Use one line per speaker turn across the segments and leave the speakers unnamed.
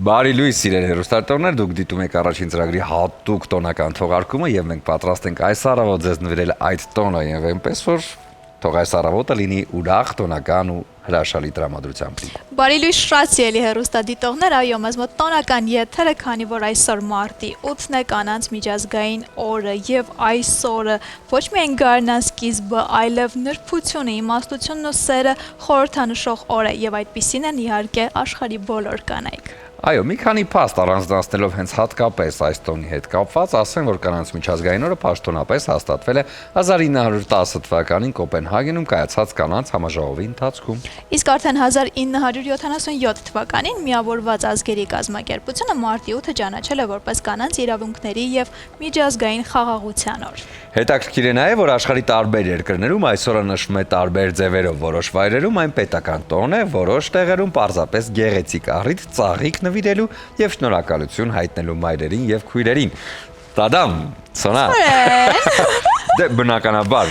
Բարի լույս սիրելի հեռուստատորներ, դուք դիտում եք առաջին ծրագրի հատուկ տոնական թողարկումը եւ մենք պատրաստ ենք այս առավոտ ձեզ նվիրել այդ տոնը եւ այնպես որ թող այս առավոտը լինի ուրախ տոնական ու հրաշալի տրամադրությամբ։
Բարի լույս շատ սիրելի հեռուստադիտողներ, այո, մեզ մոտ տոնական եթերը, քանի որ այսօր մարտի 8-ն է կանանց միջազգային օրը եւ այսօրը ոչ միայն գարնան սկիզբը, այլև նրբությունը, իմաստությունն ու սերը խորհրդանշող օր է եւ այդպիսին են իհարկե աշխարհի բոլոր կանայք։
Այո, մի քանի փաստ առանձնացնելով հենց հատկապես այս տոնի հետ կապված, ասեմ, որ կանանց միջազգային օրը պաշտոնապես հաստատվել է 1910 թվականին Կոպենհագենում կայացած կանանց համաժողովի ընթացքում։
Իսկ արդեն 1977 թվականին միավորված ազգերի կազմակերպությունը մարտի 8-ը ճանաչել է որպես կանանց իրավունքների եւ միջազգային խաղաղության օր։
Հետաքրքիր է նաև, որ աշխարհի տարբեր երկրներում այսօրը նշվում է տարբեր ձևերով, որոշ վայրերում այն պետական տոն է, որոշ տեղերում պարզապես գեղեցիկ առիթ ծաղիկ նվիրելու եւ շնորհակալություն հայտնելու մայրերին եւ քույրերին։ Տադամ, Սոնա։ Դե բնականաբար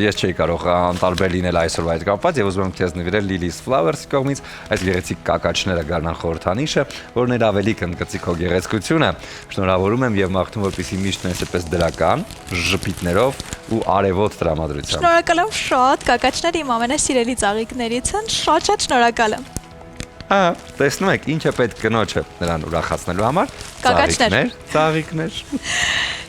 ես չէի կարող անտարբեր լինել այսօրվա հետ կապված եւ ուզում եմ քեզ նվիրել Lily's Flowers կողմից այս գեղեցիկ կակաչները գարնան խորհրդանիշը, որն էր ավելի կընդգծի քո գեղեցկությունը։ Շնորհավորում եմ եւ մաղթում, որպեսզի միշտ այսպես դրական ժպիտներով ու արևոտ տրամադրությամբ։
Շնորհակալ եմ շատ, կակաչները իմ ամենասիրելի ծաղիկներից են, շատ շնորհակալ եմ։
Տեսնում եք, ինչ է պետք կնոջը նրան ուրախացնելու համար։ Ծաղիկներ։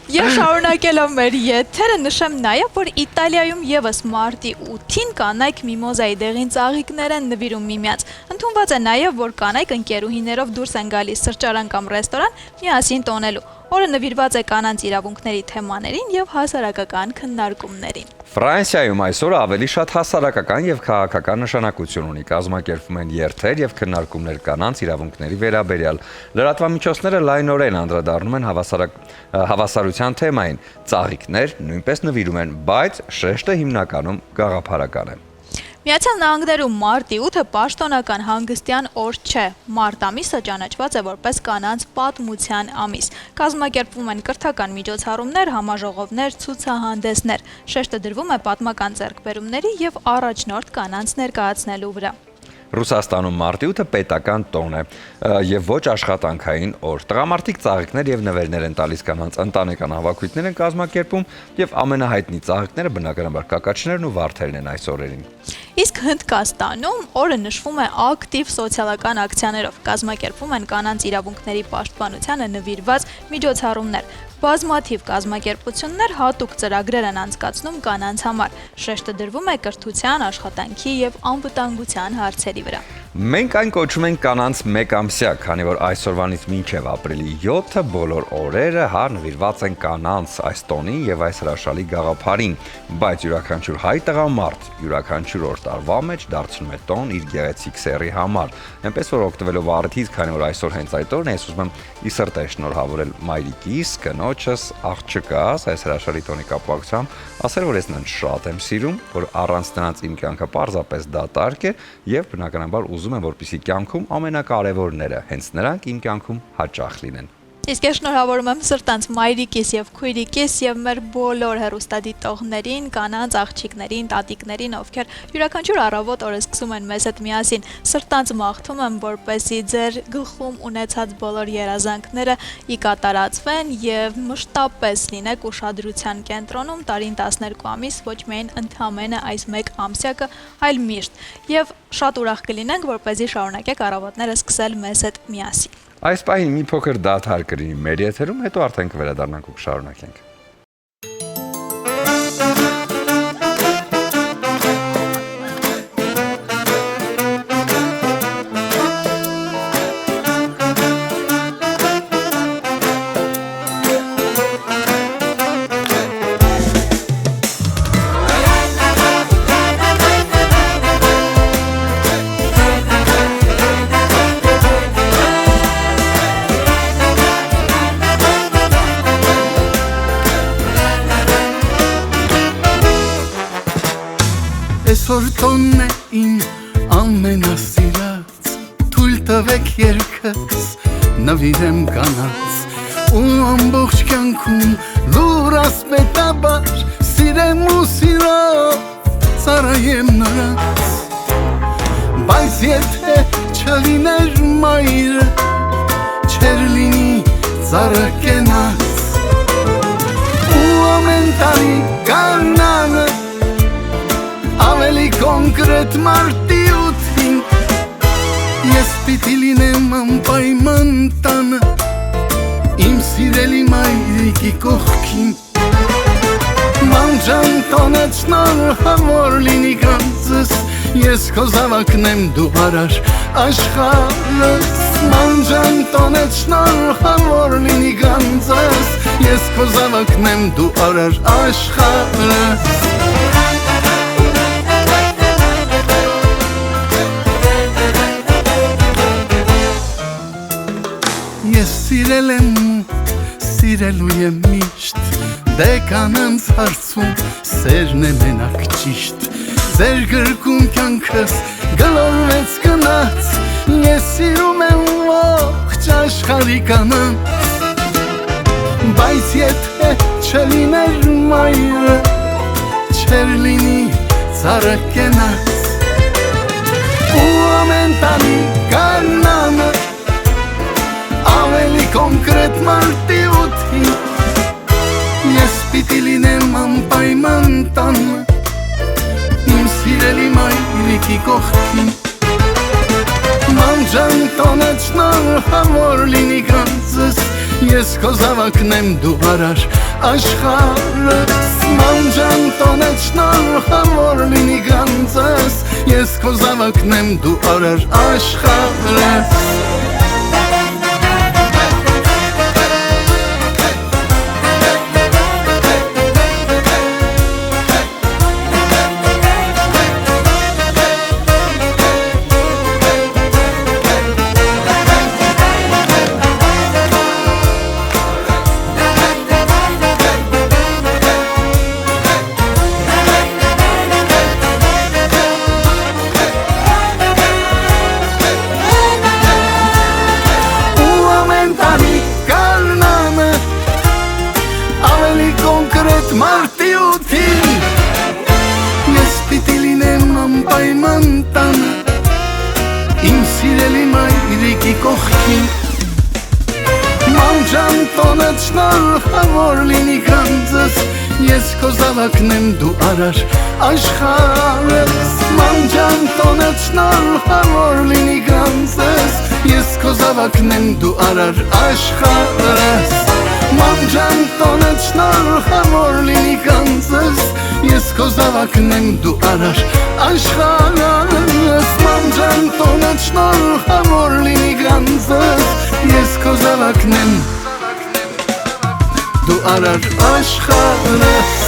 Եվ շարունակելով մեր եթերը նշեմ նաև, որ Իտալիայում եւս մարտի 8-ին կանայք միմոզայի դեղին ծաղիկներ են նվիրում միմյանց։ Ընդունված է նաև, որ կանայք ընկերուհիներով դուրս են գալիս սրճարան կամ ռեստորան միասին տոնելու։ Օրը նվիրված է կանանց իրավունքների թեմաներին եւ հասարակական քննարկումներին։
Ֆրանսիայում այսօրը ավելի շատ հասարակական եւ քաղաքական նշանակություն ունի։ Կազմակերպվում են երթեր եւ քննարկումներ կանանց իրավունքների վերաբերյալ։ Լրատվամիջոցները լայնորեն անդրադառնում են հավասարության թեմային։ Ծաղիկներ նույնպես նվիրում են, բայց շեշտը հիմնականում գաղափարական է։
Միացյալ Նահանգներում մարտի 8-ը պաշտոնական հանգստյան օր չէ։ Մարտ ամիսը ճանաչված է որպես կանանց պատմության ամիս։ Կազմակերպվում են կրթական միջոցառումներ, համաժողովներ, ցուցահանդեսներ։ Շեշտը դրվում է պատմական ձեռքբերումների եւ առաջնորդ կանանց ներկայացնելու վրա։
Ռուսաստանում մարտի 8-ը պետական տոն է եւ ոչ աշխատանքային օր։ Տղամարդիկ ծաղիկներ եւ նվերներ են տալիս կանանց, ընտանեկան հավաքույթներ են կազմակերպում եւ ամենահայտնի ծաղիկները բնականաբար կակաչներն ու վարդերն են այս օրերին։
Իսկ Հնդկաստանում օրը նշվում է ակտիվ սոցիալական ակցիաներով, կազմակերպվում են կանանց իրավունքների պաշտպանությանը նվիրված միջոցառումներ։ Բազմաթիվ կազմակերպություններ հատուկ ծրագրեր են անցկացնում կանանց համար։ Շեշտը դրվում է կրթության, աշխատանքի եւ անվտանգության հարցերի վրա։
Մենք այն կոչում ենք կանանց մեկամսյա, քանի որ այսօրվանից մինչև ապրիլի 7-ը բոլոր օրերը նվիրված են կանանց այս տոնին եւ այս հրաշալի գաղափարին, բայց յուրաքանչյուր հայ տղամարդ յուրաքանչյուր օր տարվա մեջ դարձնում է տոն իր գեղեցիկ սեռի համար։ Այնպես որ օգտվելով առիթից, քանի որ այսօր հենց այդ օրն է, ես ուզում եմ ի սրտե շնորհավորել մայրիկիս, կնոջս, աղջկաս այս հրաշալի տոնի կապակցությամբ, ասել որ ես նրան շատ եմ սիրում, որ առանց նրանց իմ կյանքը պարզապես դատարկ է եւ բնականաբար ուզում եմ, որպեսզի կյանքում ամենակարևորները հենց նրանք իմ կյանքում հաճախ լինեն։
Իսկ ես շնորհավորում եմ սրտանց մայրիկիս եւ քույրիկիս եւ մեր բոլոր հեռուստադիտողներին, կանանց, աղջիկներին, տատիկներին, ովքեր յուրաքանչյուր առավոտ օրը սկսում են մեզ հետ միասին։ Սրտանց մաղթում եմ, որպեսզի ձեր գլխում ունեցած բոլոր երազանքները ի կատարածվեն եւ մշտապես լինեք ուշադրության կենտրոնում տարին 12 ամիս, ոչ միայն ընդհանրապես այս մեկ ամսյակը, այլ միշտ։ Եվ շատ ուրախ կլինենք, որպեսզի շարունակեք առավոտները սկսել մեզ հետ միասին։
Այս պահին մի փոքր դադար կլինի մեր եթերում, հետո արդեն կվերադառնանք ու կշարունակենք։
այսօր տոնն է իմ ամենասիրած թույլ տվեք երկս նվիրեմ կանանց ու ամբողջ կյանքում լուր ասպետաբար սիրեմ ու սիրով ծառայեմ նրանց բայց եթե չլիներ մայրը չեր լինի ծառը կենաց ու ամեն տարի կանանը ավելի կոնկրետ մարտի ութին ես պիտի լինեմ անպայման տանը իմ սիրելի մայրիկի կողքին մանջան տոնեց շնորհավոր լինի գանձս ես քո զավակն եմ դու արար աշխարհս մանջան տոնեց շնորհավոր լինի գանձս ես քո զավակն եմ դու արար աշխարհս Ես սիրել եմ սիրելու եմ միշտ դե կանանց հարցում սերն է մենակ ճիշտ Ձեր գրկում կյանքս գլորվեց գնաց Ես սիրում եմ ողջ աշխարհի կանանց Բայց եթե չլիներ մայրը չեր լինի ծառը կենաց Ու ամեն տանի կանանը ավելի կոնկրետ մարտի ութին Ես պիտի լինեմ անպայման տանը Իմ սիրելի մայրիկի կողքին Մանջան տոնեց շնորհավոր լինի գանձս Ես քո զավակն եմ դու արար աշխարհս Մանջան տոնեց շնորհավոր լինի գանձս Ես քո զավակն եմ դու արար աշխարհս Մարտի ութին Ես պիտի լինեմ անպայման տանը Իմ սիրելի մայրիկի կողքին Մանջան տոնեց շնորհավոր լինի գանձս Ես քո զավակն եմ դու արար աշխարհս Մանջան տոնեց շնորհավոր լինի գանձս Ես քո զավակն եմ դու արար աշխարհս Մանջան տոնեց շնորհավոր լինի գանձս Ես քո զավակն եմ դու արար աշխարհս Մանջան տոնեց շնորհավոր լինի գանձս Ես քո զավակն եմ դու արար աշխարհս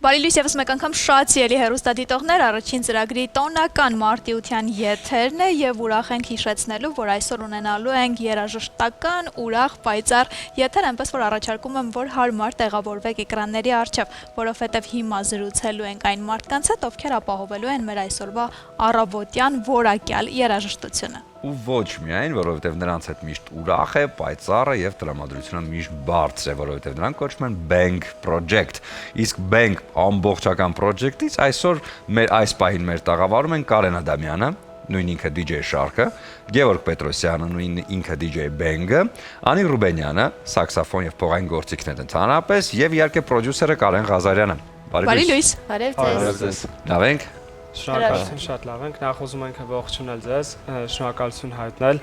Բարի լույս եւս մեկ անգամ շատ սիրելի հեռուստադիտողներ, առաջին ծրագրի տոնական մարտիության եթերն է եւ ուրախ ենք հիշեցնելու, որ այսօր ունենալու ենք երաժշտական, ուրախ, պայծառ եթեր, այնպես որ առաջարկում եմ, որ հարմար տեղավորվեք էկրանների առջև, որովհետեւ հիմա զրուցելու ենք այն մարդկանց հետ, ովքեր ապահովելու են մեր այսօրվա առավոտյան որակյալ երաժշտությունը։
Ու ոչ միայն, որովհետև նրանց հետ միշտ ուրախ է, պայծառ է եւ տրամադրությունը միշտ բարձր է, որովհետև նրանք կոչվում են Bang Project։ Իսկ Bang ամբողջական project-ից այսօր մեր այս պահին մեր տաղավարում են Կարեն Ադամյանը, նույն ինքը DJ Շարքը, Գևորգ Պետրոսյանը, նույն ինքը DJ Bang-ը, Անի Ռուբենյանը, սաքսոֆոն եւ փողային գործիքներ ընդհանրապես եւ իհարկե պրոդյուսերը Կարեն Ղազարյանը։
Բարի լույս։
Բարև ձեզ։
Լավ ենք։
Շնորհակալություն, շատ լավ ենք։ Նախ ուզում ենք ողջունել ձեզ, շնորհակալություն հայտնել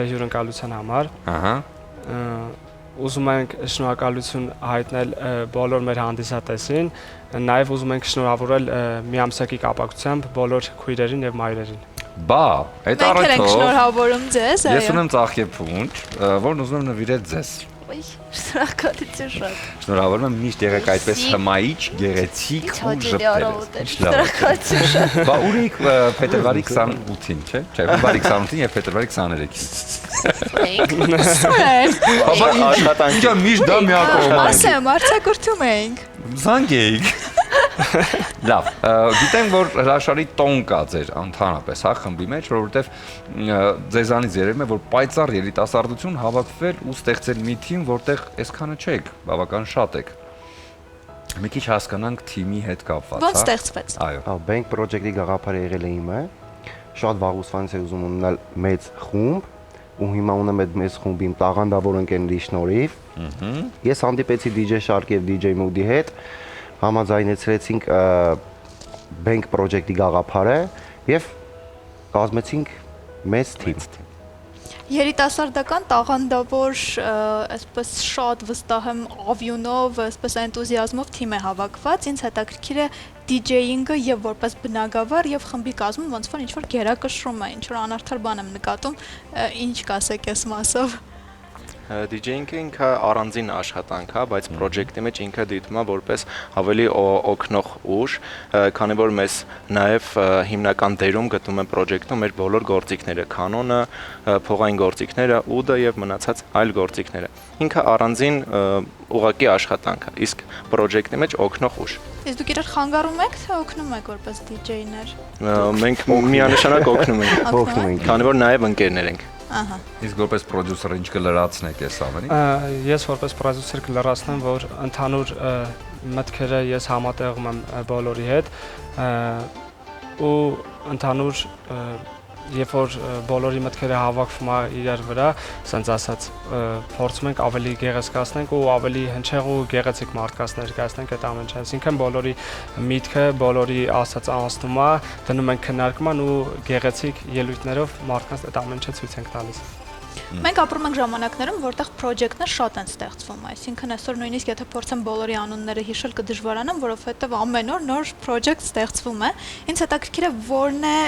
հյուրընկալության համար։ Ահա։ Ուզում ենք շնորհակալություն հայտնել բոլոր մեր հանդիսատեսին, նաև ուզում ենք շնորհավորել միամսյակի կապակցությամբ բոլոր քույրերին եւ մայրերին։
Բա, այդ
Մենք ենք
առիթով
շնորհավորում ձեզ, այո։
ես ունեմ ծաղկեփունջ, որն ուզում եմ նվիրել ձեզ։
Շնորհակալություն շատ։
Շնորհավորում եմ միշտ եղեք այդպես հմայիչ, գեղեցիկ ու ժպտեր։
Շնորհակալություն շատ։
Բա ուրեք փետրվարի 28-ին, չէ՞։ Չէ, փետրվարի 28-ին եւ փետրվարի 23-ին։
Սուրեն։
Բաբա ինձ միշտ դա միակողմ է։
Ասեմ, արձակուրդում ենք։
Զանգեիք։ Լավ, գիտեմ, որ հրաշալի տոն կա ձեր ընդհանրապես, հա, խմբի մեջ, որովհետև ձեզանից երևում է, որ պայծառ երիտասարդություն հավաքվել ու ստեղծել մի թիմ, որտեղ այսքանը չեք, բավական շատ եք։ Մի քիչ հասկանանք թիմի հետ կապված, հա։
Ոնց ստեղծվեց։
Այո։
Bank project-ի գաղափարը եղել է իմը։ Շատ վաղուց է ուզում ունենալ մեծ խումբ, ու հիմա ունեմ այդ մեծ խումբի իմ տաղանդավոր ընկերների շնորհիվ։ Ես հանդիպեցի DJ Shark եւ DJ Moody հետ, համաձայնեցրեցինք Bank project-ի գաղափարը եւ կազմեցինք մեծ թիմ։
Երիտասարդական տաղանդավոր, այսպես շատ վստահ եմ ավյունով, այսպես էնտուզիազմով թիմ է հավաքված, ինձ հետաքրքիր է DJ-ինգը եւ որպես բնագավառ եւ խմբի կազմում ոնց որ ինչ-որ գերակշռում է, ինչ-որ անարդար բան եմ նկատում, ինչ կասեք այս մասով։
DJ-ինքը ինքը առանձին աշխատանք է, բայց project-ի մեջ ինքը դիտում է որպես ավելի օգնող ուժ, քանի որ մեզ նաև հիմնական դերում գտնում են project-ում մեր բոլոր գործիքները, կանոնը, փողային գործիքները, UD եւ մնացած այլ գործիքները։ Ինքը առանձին ուղղակի աշխատանք է, իսկ project-ի մեջ օգնող ուժ։
Իսկ դուք իրար խանգարում եք, թե օգնում եք որպես DJ-ներ։
Մենք միանշանակ օգնում ենք,
Օգնում ենք։
քանի որ նաև ընկերներ ենք։
Ահա։
Իսկ որպես պրոդյուսեր ինչ կլրացնեք այս ամենին։
Ես որպես պրոդյուսեր կլրացնեմ, որ ընդհանուր մտքերը ես համատեղում եմ բոլորի հետ ու ընդհանուր երբ որ բոլորի մտքերը հավաքվում է իրար վրա, ասենց ասած, փորձում ենք ավելի գեղեցկացնենք ու ավելի հնչեղ ու գեղեցիկ մարդկանց ներկայացնենք այդ ամենը։ Այսինքն բոլորի միտքը, բոլորի ասած անցնում է, դնում ենք քննարկման ու գեղեցիկ ելույթներով մարդկանց այդ ամենը ցույց ենք տալիս։
Մենք ապրում ենք ժամանակներում, որտեղ project-ներ շատ են ստեղծվում, այսինքն այսօր նույնիսկ եթե փորձեմ բոլորի անունները հիշել կդժվարանամ, որովհետև ամեն օր նոր project ստեղծվում է։ Ինձ հետաքրքիր է որն է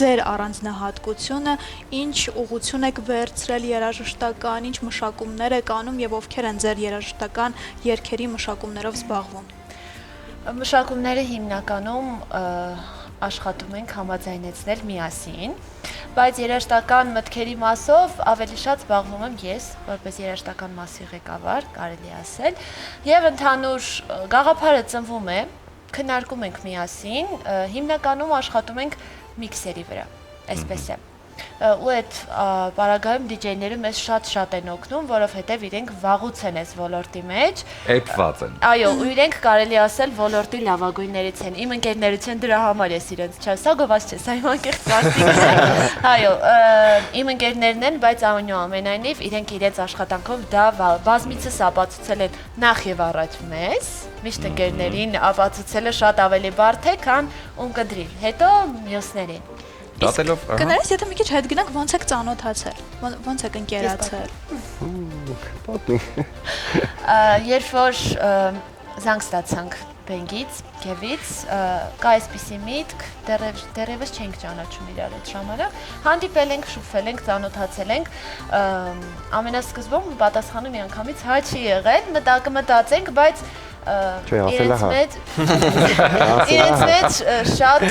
ձեր առանձնահատկությունը, ինչ ուղղություն եք վերցրել երաժշտական, ինչ մշակումներ եք անում եւ ովքեր են ձեր երաժշտական երգերի մշակումներով զբաղվում։
Մշակումները հիմնականում աշխատում ենք համաձայնեցնել միասին, բայց երաժշտական մտքերի մասով ավելի շատ զբաղվում եմ ես, որպես երաժշտական մասի ղեկավար, կարելի ասել, եւ ընդհանուր գաղափարը ծնվում է, քննարկում ենք միասին, հիմնականում աշխատում ենք միքսերի վրա, այսպես է։ Ու այդ բարագայում DJ-ները մեզ շատ են օգնում, որովհետև իրենք վաղուց են այս ոլորտի մեջ։
Էպված են։
Այո, ու իրենք կարելի ասել ոլորտի լավագույններից են։ Իմ ընկերներից են դրա համար ես իրենց չասա, գովաց չես, այմանկեղծ մարդիկ են։ Այո, իմ ընկերներն են, բայց այնուամենայնիվ իրենք իրենց աշխատանքով դա բազմիցս ապացուցել են նախ եւ առաջ մեզ, միշտ ընկերներին ապացուցելը շատ ավելի բարդ է, քան ունկնդրիլ, հետո մյուսներին։
Դատելով,
Կներես, եթե մի քիչ հետ գնանք, ոնց եք ծանոթացել, ոնց եք ընկերացել։
Երբ որ զանգ ստացանք Բենգից, Գևից, կա այսպիսի միտք, դեռևս չենք ճանաչում իրար այդ ժամանակ, հանդիպել ենք, շփվել ենք, ծանոթացել ենք, ամենասկզբում պատասխանը միանգամից հա չի եղել, կմտածենք, բայց իրենց մեջ շատ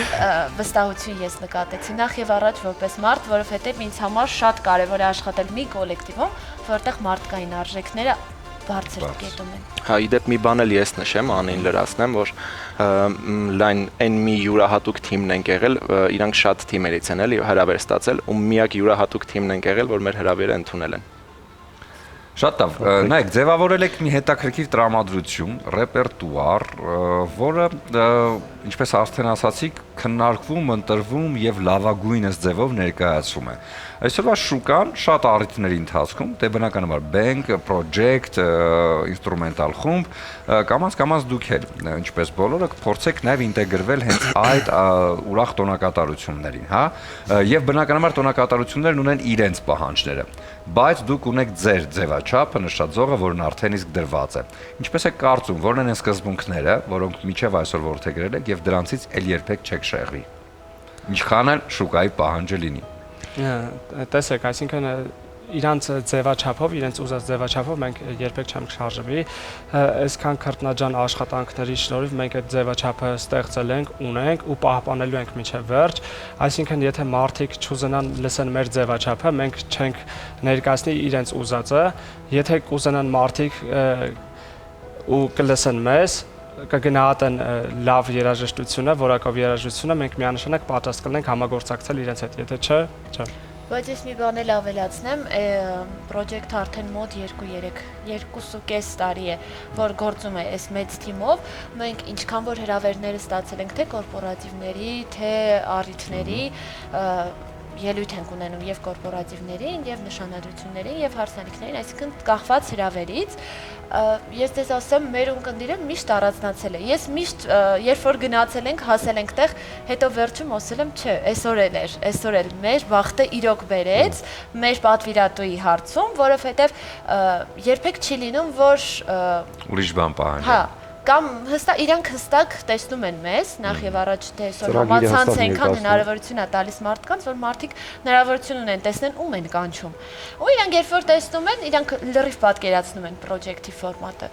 վստահություն ես նկատեցի նախ եւ առաջ որպես մարդ, որովհետեւ ինձ համար շատ կարեւոր է աշխատել մի կոլեկտիվում, որտեղ մարդկային արժեքները բարձր կետում են։
Հա, իդեպ մի բան էլ ես նշեմ, անին լրացնեմ, որ այն մի յուրահատուկ թիմն են եղել, իրանք շատ թիմերից են էլի հրավեր ստացել, ու միակ յուրահատուկ թիմն են եղել, որ մեր հրավերը ընդունել են։
Շատ լավ, նայեք, ձևավորել եք մի հետաքրքիր տրամադրություն, ռեպերտուար, որը, ինչպես արդեն ասացիք, քննարկվում, ընտրվում եւ լավագույնս ձևով ներկայացում է։ Այսօրվա շուկան շատ առիթների ընթացքում, դե բնականաբար bank, project, ինստրումենտալ խումբ, կամաց դուք էլ, ինչպես բոլորը, կփորձեք նաեւ ինտեգրվել հենց այդ ուրախ տոնակատարություններին, հա, եւ բնականաբար տոնակատարություններն ունեն իրենց պահանջները, բայց դուք ունեք ձեր ձևաչափը, նշաձողը, որն արդեն իսկ դրված է։ Ինչպես եք կարծում, որն են սկզբունքները, որոնք մինչև այսօր որդեգրել եք եւ դրանցից ել երբեք չեք շեղվի։ Ինչքան էլ շուկայի պահանջը լինի։
Տեսեք, այսինքն իրանց ձևաչափով, իրենց ուզած ձևաչափով մենք երբեք չենք շարժվի։ Այսքան քրտնաջան աշխատանքների շնորհիվ մենք այդ ձևաչափը ստեղծել ենք, ունենք ու պահպանելու ենք մինչև վերջ։ Այսինքն, եթե մարդիկ չուզենան լսեն մեր ձևաչափը, մենք չենք ներկայացնի իրենց ուզածը։ Եթե կուզենան մարդիկ ու կլսեն մեզ, կգնահատեն լավ երաժշտությունը, որակով երաժշտությունը, մենք միանշանակ պատրաստ կլինենք համագործակցել իրենց հետ, եթե չէ, չէ։
Բայց ես մի բան էլ ավելացնեմ, պրոջեկտը արդեն մոտ 2.5 տարի է, որ գործում է այս մեծ թիմով, մենք ինչքան որ հրավերները ստացել ենք թե կորպորատիվների, թե առիթների, ելույթ ենք ունենում եւ կորպորատիվներին, եւ նշանադրություններին, եւ հարսանիքներին, այսինքն կախված հրավերից, ես դες ասեմ, մեր ունկնդիրը միշտ առանձնացել է։ Ես միշտ, երբ որ գնացել ենք, հասել ենք տեղ, հետո վերջում ասել եմ, չէ, այսօր էլ մեր բախտը իրոք բերեց, մեր պատվիրատուի հարցում, որովհետեւ երբեք չի լինում, որ
ուրիշ բան պահանջ։
Հա, կամ իրանք հստակ տեսնում են մեզ, նախ եւ առաջ թե այսօր համացանց այնքան հնարավորություն է տալիս մարդկանց, որ մարդիկ հնարավորություն ունեն տեսնեն ում են կանչում։ Ու իրանք երբ որ տեսնում են, իրանք լրիվ պատկերացնում են պրոջեկտի ֆորմատը։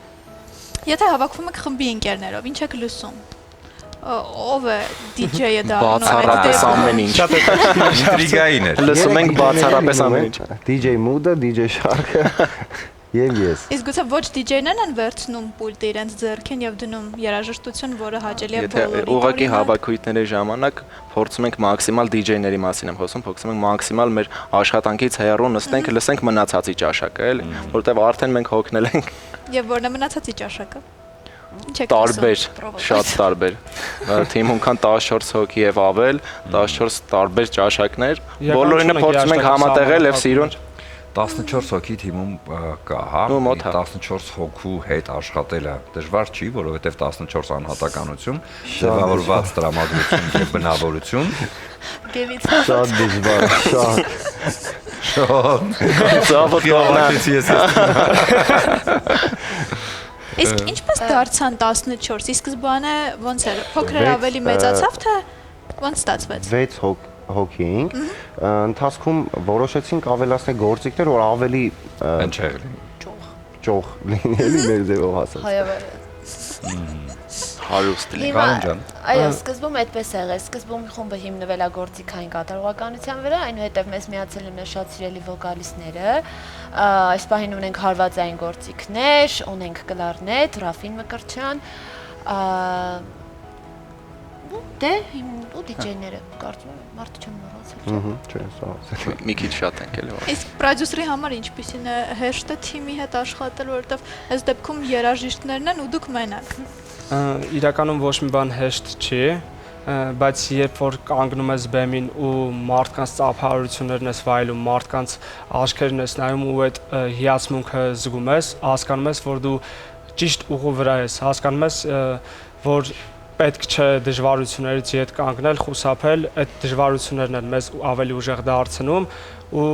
Եթե հավաքվում եք խմբի ընկերներով, ինչ եք լսում։ Ով է DJ-ը դա։
Բացառապես ամեն ինչ։
Ինտրիգային է։
Լսում ենք բացառապես ամեն ինչ։
DJ Mood-ը, DJ Shark-ը եւ ես։
Իսկ գուցե ոչ DJ-ներն են վերցնում պուլտը իրենց ձեռքին եւ դնում երաժշտություն, որը հաճելի է բոլորին։
Ուղղակի հավաքույթների ժամանակ փորձում ենք մաքսիմալ DJ-ների մասին եմ խոսում, փորձում ենք մաքսիմալ մեր աշխատանքից հեռու նստենք, լսենք մնացածի ճաշակը, էլի, որովհետեւ արդեն մենք հոգնել ենք։
Եվ որն է մնացածի ճաշակը։
Տարբեր, շատ տարբեր։ Թիմում կան 14 հոգի եւ ավել, 14 տարբեր ճաշակներ, բոլորինը փորձում ենք համատեղել եւ սիրուն
14 հոգի թիմում կա, հա, 14 հոգու հետ աշխատելը դժվար չի, որովհետև 14 անհատականություն, ձևավորված տրամադրություն եւ բնավորություն։
Գևից
Շատ դժվար,
Իսկ ինչպես դարձան 14, ի սկզբանե ոնց էր, փոքր ավելի մեծացավ, թե ոնց ստացվեց։
6 հոգի էինք, ընթացքում որոշեցինք ավելացնել գործիքներ, որ ավելի
հնչեղ լինի։
ճոխ լինի մեր ձևով հասած։
հարուստ լինի։
Այո, սկզբում այդպես է եղել, սկզբում խումբը հիմնվել է գործիքային կատարողականության վրա, այնուհետև մեզ միացել են մեր շատ սիրելի վոկալիստները, այս պահին ունենք հարվածային գործիքներ, ունենք կլարնետ, Ռաֆին Մկրտչյան, դե ու DJ-ները, կարծում եմ, մարդը չեմ մոռացել։
Չէ, սա։
Մի քիչ շատ ենք էլի։
Իսկ պրոդյուսերի համար ինչպիսին է հեշտ է թիմի հետ աշխատել, որովհետև այս դեպքում երաժիշտներն են ու դուք մենակ։
Իրականում ոչ մի բան հեշտ չի, բայց երբ որ կանգնում ես բեմին ու մարդկանց ծափահարություններն ես վայելում, մարդկանց աչքերն ես նայում ու այդ հիացմունքը զգում ես, հասկանում ես, որ դու ճիշտ ուղու վրա ես, հասկանում ես, որ պետք չէ դժվարություններից ետ կանգնել, խուսափել, այդ դժվարություններն են մեզ ավելի ուժեղ դարձնում ու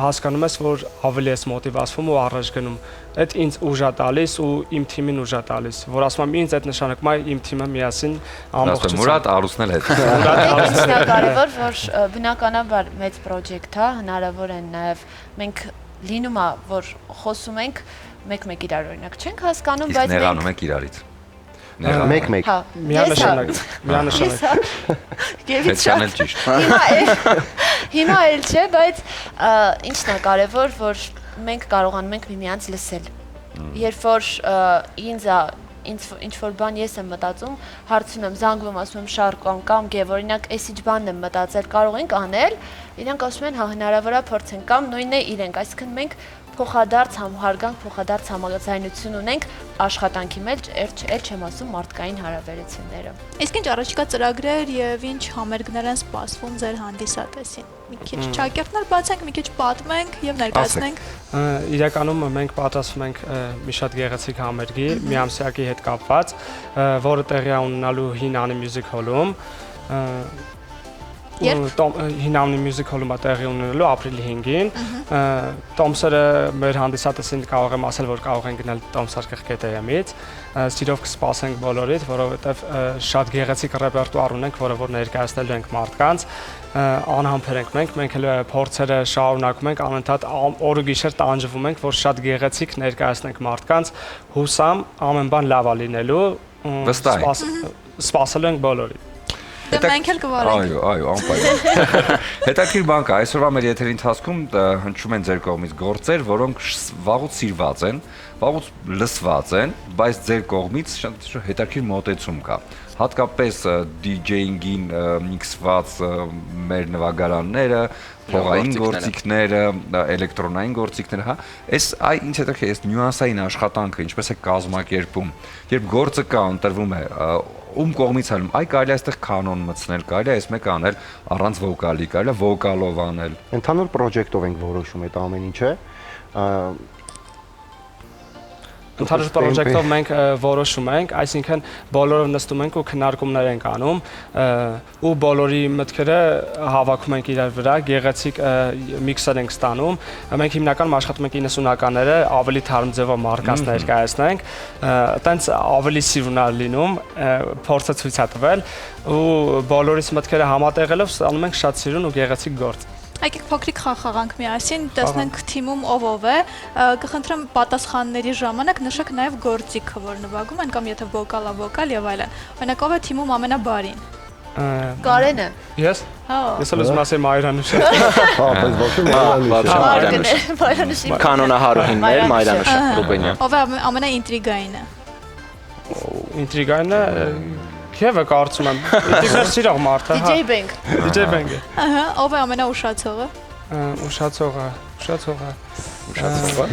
հասկանում ես, որ ավելի ես մոտիվացվում ու առաջ գնում։ Այդ ինձ ուժ է տալիս ու իմ թիմին ուժ է տալիս, որ ասում եմ ինձ այդ նշանակում է իմ թիմը միասին ամբողջությամբ։
Մուրադ Արուսն էլ հետ։
Կարևոր, որ բնականաբար մեծ պրոջեկտ է, հնարավոր է նաև մենք լինում է, որ խոսում ենք մեկ-մեկ իրար օրինակ չենք հասկանում, բայց
նեղանում ենք իրարից։
Մեկ-մեկ։
Միանշանակ։
Գևից
Պետքան էլ ճիշտ։
Հիմա էլ չէ, բայց ինչն է կարևոր, որ մենք կարողանում ենք միմյանց լսել։ Երբ որ ինչ որ բան ես եմ մտածում, հարցնում եմ, զանգվում, ասում եմ Շարկ կամ Գև, օրինակ, այս ինչ բանն եմ մտածել, կարող ենք անել, իրանք ասում են, հա հնարավոր է փորձենք, կամ նույնն է իրենք, այսինքն մենք փոխադարձ համահարգանք, փոխադարձ համաձայնություն ունենք աշխատանքի մեջ, էլ չեմ ասում մարդկային հարաբերությունները։
Իսկ ինչ առաջիկա ծրագրեր եւ ինչ համերգներ են սպասվում ձեր հանդիսատեսին։ Մի քիչ ճակերտներ բացենք, մի քիչ պատմենք եւ ներկայացնենք։
Իրականում մենք պատրաստվում ենք մի շատ գեղեցիկ համերգի, միամսյակի հետ կապված, որը տեղի է ունենալու Հին Անի Music Hall-ում։ Հինամնի Music Hall-ում տեղի ունենալու ապրիլի 5-ին։ Տոմսերը մեր հանդիսատեսին կարող եմ ասել, որ կարող են գնել Տոմսարկղ.am-ից։ Սիրով կսպասենք բոլորիդ, որովհետև շատ գեղեցիկ ռեպերտուար ունենք, որը որ ներկայացնելու ենք մարդկանց։ Անհամբեր ենք մենք էլ փորձերը շարունակում ենք, անընդհատ օր ու գիշեր տանջվում ենք, որ շատ գեղեցիկ ներկայացնենք մարդկանց։ Հուսամ ամեն բան լավ է լինելու։
Վստահ
Սպասել ենք բոլորին։
Դե մենք էլ կվարենք։
Այո, անպայման։ Հետաքրքիր բան կա, այսօրվա մեր եթերի ընթացքում հնչում են ձեր կողմից գործեր, որոնք վաղուց սիրված են, վաղուց լսված են, բայց ձեր կողմից շատ հետաքրքիր մոտեցում կա։ Հատկապես DJ-ին միքսված մեր նվագարանները, փողային գործիքները, էլեկտրոնային գործիքները, հա, այս ինձ հետաքրքիր է նյուանսային աշխատանքը, ինչպես է կազմակերպում, երբ գործը կա, ընտրվում է, ում կողմից այլում, կարելի է այստեղ կանոն մտցնել, կարելի է այս մեկը անել առանց վոկալի, կարելի է վոկալով անել։
Ընդհանուր պրոջեկտով ենք որոշում այդ ամեն ինչը։
Ընդհանուր պրոջեկտով մենք որոշում ենք, այսինքն բոլորով նստում ենք ու քննարկումներ ենք անում ու բոլորի մտքերը հավաքում ենք իրար վրա, գեղեցիկ միքսեր ենք ստանում։ Մենք հիմնականում աշխատում ենք 90-ականները, ավելի թարմ ձևով մարդկանց ներկայացնենք, այտենց ավելի սիրունալ լինում, փորձը ցույց է տվել ու բոլորիս մտքերը համատեղելով ստանում ենք շատ սիրուն ու գեղեցիկ գործ։
Եկեք փոքրիկ խաղանք միասին, տեսնենք թիմում ով է, կխնդրեմ պատասխանների ժամանակ նշեք նաև գործիքը, որ նվագում են կամ եթե վոկալ է վոկալ եւ այլն։ Օրինակ ով է թիմում ամենաբարին։
Կարենը։
Ես։ Ես էլ ուզում ասեմ Մայրանուշը։
Բայց ոչ
Մայրանուշի։
Կանոնահարուհիններ Մայրանուշը Ռուբենյան։
Ով է ամենաինտրիգայինը։
Ինտրիգայինը Քևը կարծում եմ։ Ինտրիգներ սիրող մարդը, հա։
DJ Bang։
DJ Bang։
Ահա, ով է ամենաուշացողը։
Ուշացողը։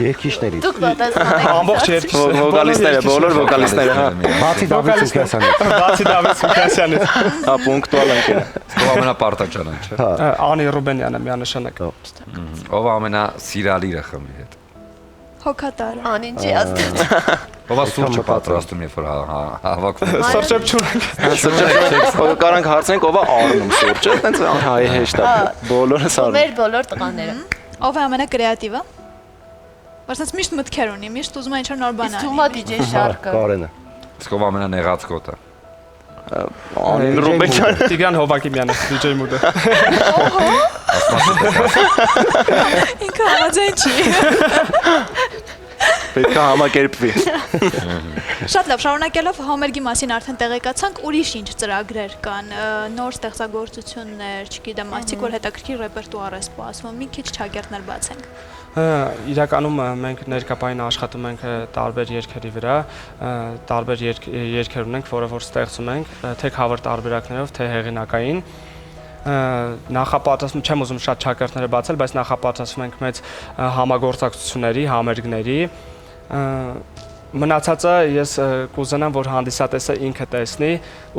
երկիշներից։
Դուք պատասխանեք։
Ամբողջ երկիշները։
Վոկալիստները, բոլոր վոկալիստները, հա։
Բացի Դավիթ Սուքասյանից։
Բացի Դավիթ Սուքասյանից։
Հա, պունկտուալ ենք։
Ով ամենապարտաճանը, չէ։
Անի Ռուբենյանը միանշանակ։
Ով ամենասիրալիրը խմի հետ։
Հոգատարը։
Անին չի ասել։
Ով սուրճը պատրաստում, երբ որ հավաքում։
Սուրճը
Կարանք հարցնենք ով է առնում սուրճը, այտենց հայ հեշտ է։ Բոլորը սարում։
Մեր բոլոր տղաները։
Ով է ամենակրեատիվը։ Որսած միշտ մտքեր ունի, միշտ ուզում է ինչ-որ նոր բան
Իսկ Թումա DJ շարքը։
Կարենը։
Իսկ ով ամենանեղած կոտը։
Անին Ռուբենյան։
Տիգրան Հովակիմյանը, DJ Mood-ը։
Ինքը համաձայն չի։
Պետք է համակերպվի։
Շատ լավ, շարունակելով համերգի մասին արդեն տեղեկացանք, ուրիշ ինչ ծրագրեր կան, նոր ստեղծագործություններ, չգիտեմ, այսինքն որ հետաքրքիր ռեպերտուար է սպասվում, մի քիչ ճակերտներ բացենք։
Իրականում մենք ներկայային աշխատում ենք տարբեր երգերի վրա, տարբեր երգեր ունենք, որը որ ստեղծում ենք, թե cover տարբերակներով, թե հեղինակային։ Նախապատրաստում չեմ ուզում շատ ճակերտները բացել, բայց նախապատրաստում ենք մեծ համագործակցությունների, համերգների։ Մնացածը ես կուզենամ, որ հանդիսատեսը ինքը տեսնի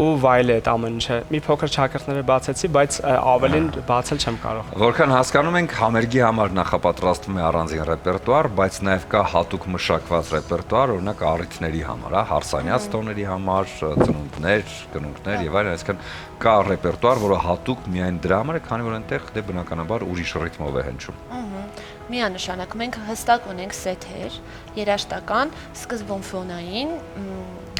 ու վայելի այդ ամեն ինչը։ Մի փոքր ճակերտները բացեցի, բայց ավելին բացել չեմ կարող։
Որքան հասկանում ենք, համերգի համար նախապատրաստվում է առանձին ռեպերտուար, բայց նաև կա հատուկ մշակված ռեպերտուար, օրինակ առիթների համար, հա, հարսանյաց տոների համար, ծնունդներ, կնունկներ եւ այլն, այսինքն կա ռեպերտուար, որը հատուկ միայն դրա համար է, քանի որ այնտեղ դե բնականաբար ուրիշ ռիթմով է հնչում։
Միանշանակ մենք հստակ ունենք սեթեր, երաժշտական, սկզբում ֆոնային,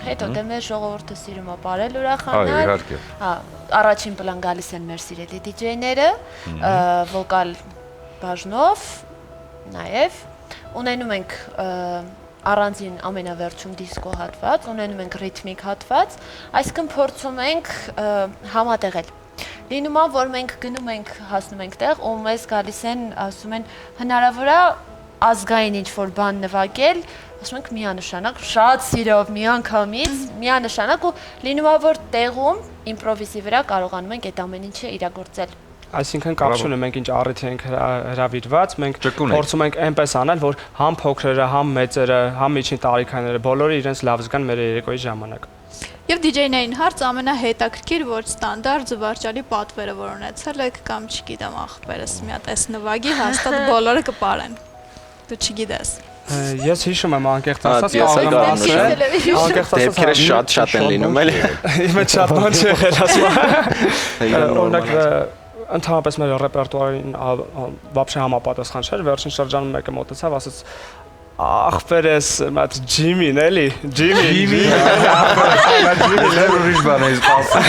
հետո դե մեր ժողովուրդը սիրում է ապարել ուրախանալ։
Այո, իհարկե։
Հա, առաջին պլան գալիս են մեր սիրելի DJ-ները, վոկալ բաժնով, նաև ունենում ենք առանձին ամենավերջում դիսկո հատված, ունենում ենք ռիթմիկ հատված, այսինքն փորձում ենք համատեղել։ Լինում է, որ մենք գնում ենք, հասնում ենք տեղ, ու մեզ գալիս են, ասում են, հնարավոր է ազգային ինչ-որ բան նվագել, ասում ենք միանշանակ, շատ սիրով, միանգամից, միանշանակ ու լինում է, որ տեղում իմպրովիզի վրա կարողանում ենք այդ ամեն ինչը իրագործել։
Այսինքն կապ չունի մենք ինչ առիթ ենք հրավիրված, մենք փորձում ենք այնպես անել, որ համ փոքրերը, համ մեծերը, համ միջին տարիքայինները բոլորը իրենց լավ զգան մեր երեկոյի ժամանակ։
Եվ DJ-ներին հարց ամենահետաքրքիր, որ ստանդարտ զվարճալի պատվերը որ ունեցել եք կամ չգիտեմ ախպերս մի հատ էս նվագի հաստատ բոլորը կպարեն։ Դու չգիտես։
Ես հիշում եմ անկեղծ ասած,
դեպքերը շատ են լինում էլի։
Իմը շատ բան չի եղել ասում։ Օրինակ ընդհանրապես մեր ռեպերտուարին вообще համապատասխան չէր, վերջին շրջանում մեկը մոտեցավ, ասաց ախպեր ես մատ Ջիմին էլի, Ջիմի
ուրիշ բան է սպասում։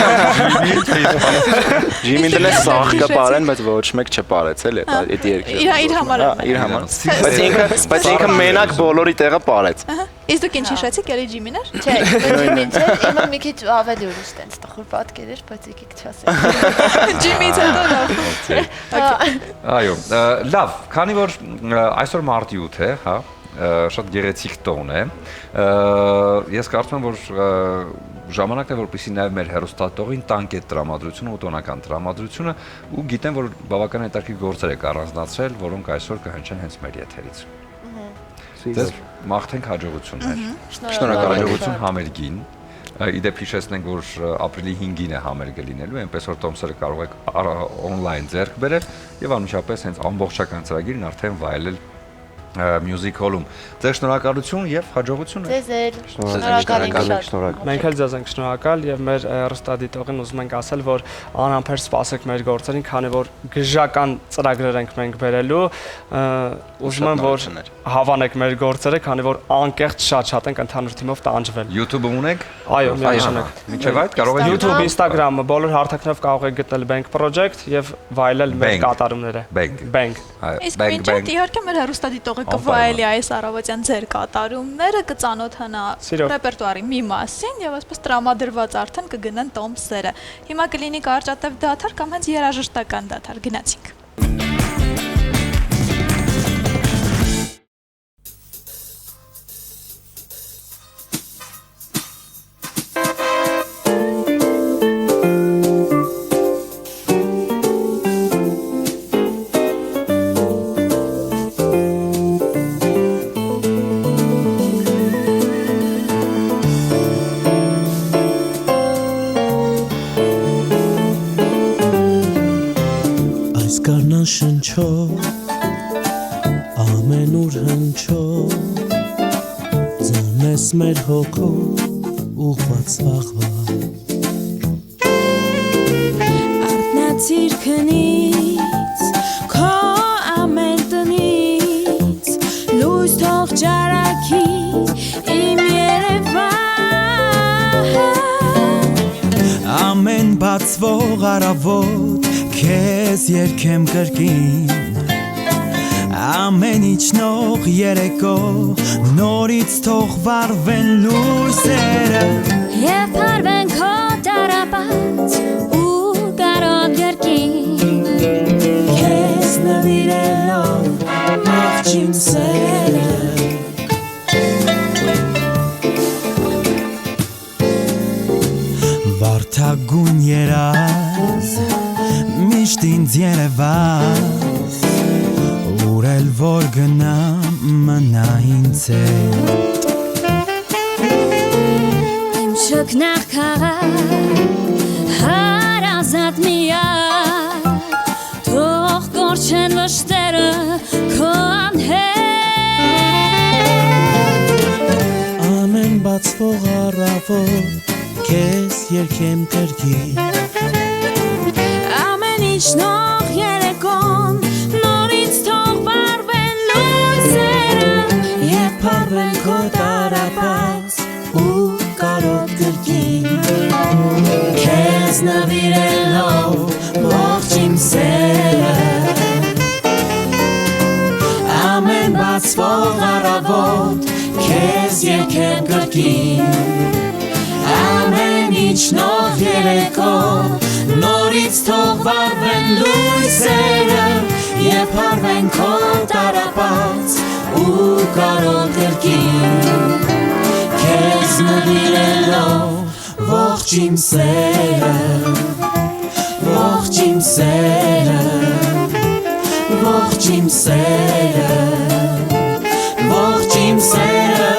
Ջիմին դեռ սաղկը բարեն, բայց ոչ մեկ չպարեց էլի, այդ երկը։
Իր համար։
Իր համար։ Բայց ինքը մենակ բոլորի տեղը պարեց։
Իսկ դուք ինչ հիշեցիք, էլի Ջիմին էր։
Չէ, Ջիմին չէ, իմը մի քիչ ավելի ուրիշ տենց տխուր պատկեր էր, բայց եկեք չասեմ։
Ջիմից հետո լավ։
Այո, լավ, քանի որ այսօր մարտի 8 է, հա, շատ գեղեցիկ տոն է։ Ես կարծում եմ, որ ժամանակն է, որպեսզի նաև մեր հեռուստատողին տանք այդ տրամադրությունը ու տոնական տրամադրությունը ու գիտեմ, որ բավական հետաքրքիր գործեր եք առանձնացրել, որոնք այսօր կհնչեն հենց մեր եթերից։ Ձեզ մաղթենք հաջողություններ։
Շնորհակալ եմ։
Հաջողություն համերգին։ Իդեպ հիշեցնենք, որ ապրիլի 5-ին է համերգը լինելու, այնպես որ տոմսերը կարող եք on-line ձեռք բերել եւ անմիջապես հենց ամբողջական ծրագիրն արդեն վայելել Music Hall-ում։ Ձեր շնորհակալություն եւ հաջողություն։
Շնորհակալ։
Մենք էլ ձեզ ենք շնորհակալ եւ մեր ռստադիտողին ուզում ենք ասել, որ անհամբեր սպասեք մեր գործերին, քանի որ գժական ծրագրեր ենք մենք բերելու, ուզում եմ որ հավանեք մեր գործերը, քանի որ անկեղծ շատ ենք ընդհանուր թիմով տանջվել։
YouTube-ում ունեք։
Այո, միանշանակ։
Մինչև այդ կարող եք
YouTube, Instagram, բոլոր հարթակներով կարող եք գտնել Bank Project եւ վայելել մեր կատարումները։ Bank։
Իսկ մինչև իհարկե մեր հեռուստադիտողը կվայելի այս առավոտյան ձեր կատարումները, կծանոթանա ռեպերտուարի մի մասին եւ այսպես տրամադրված արդեն կգնան տոմսերը։ Հիմա կլինի կարճատև դադար կամ հենց երաժշտական դադար, գնացինք։
Շնչո ամենուր հնչո ձնես մեր հոգու ուղված վաղվա
Արտնացիր քնից քո ամեն տնից լույս թող ճարակի իմ Երևան
ամեն բացվող առավոտ Քեզ երկեմ կրկին Ամեն իջնող երեկո Նորից թող վառվեն լույսերը
Եվ փարվեն քո տարապած ու կարոտ գրկին
Քեզ նվիրելով մաղջիմ սերը Վարդագույն երազ Միշտ ինձ երևաս Ուրել որ գնամ մնա ինձ հետ
Իմ շոգնաղ քաղաք հարազատ միակ Թող կորչեն վշտերը քո անհետ
Ամեն բացվող առավոտ Քեզ երկեմ կրկին
Իջնող երեկոն նորից թող վառվեն լույսերը
Եվ փառվեն քո տարապած ու կարոտ գրկին Քեզ նվիրելով ողջ իմ սերը Ամեն բացվող առավոտ քեզ եկեմ գրկին Ամեն իջնող երեկոն Նորից թող վառվեն լույսերը Եվ փառվեն քո տարապած ու կարոտ գրկին Քեզ նվիրելով ողջ իմ սերը Ողջ իմ սերը Ողջ իմ սերը Ողջ իմ սերը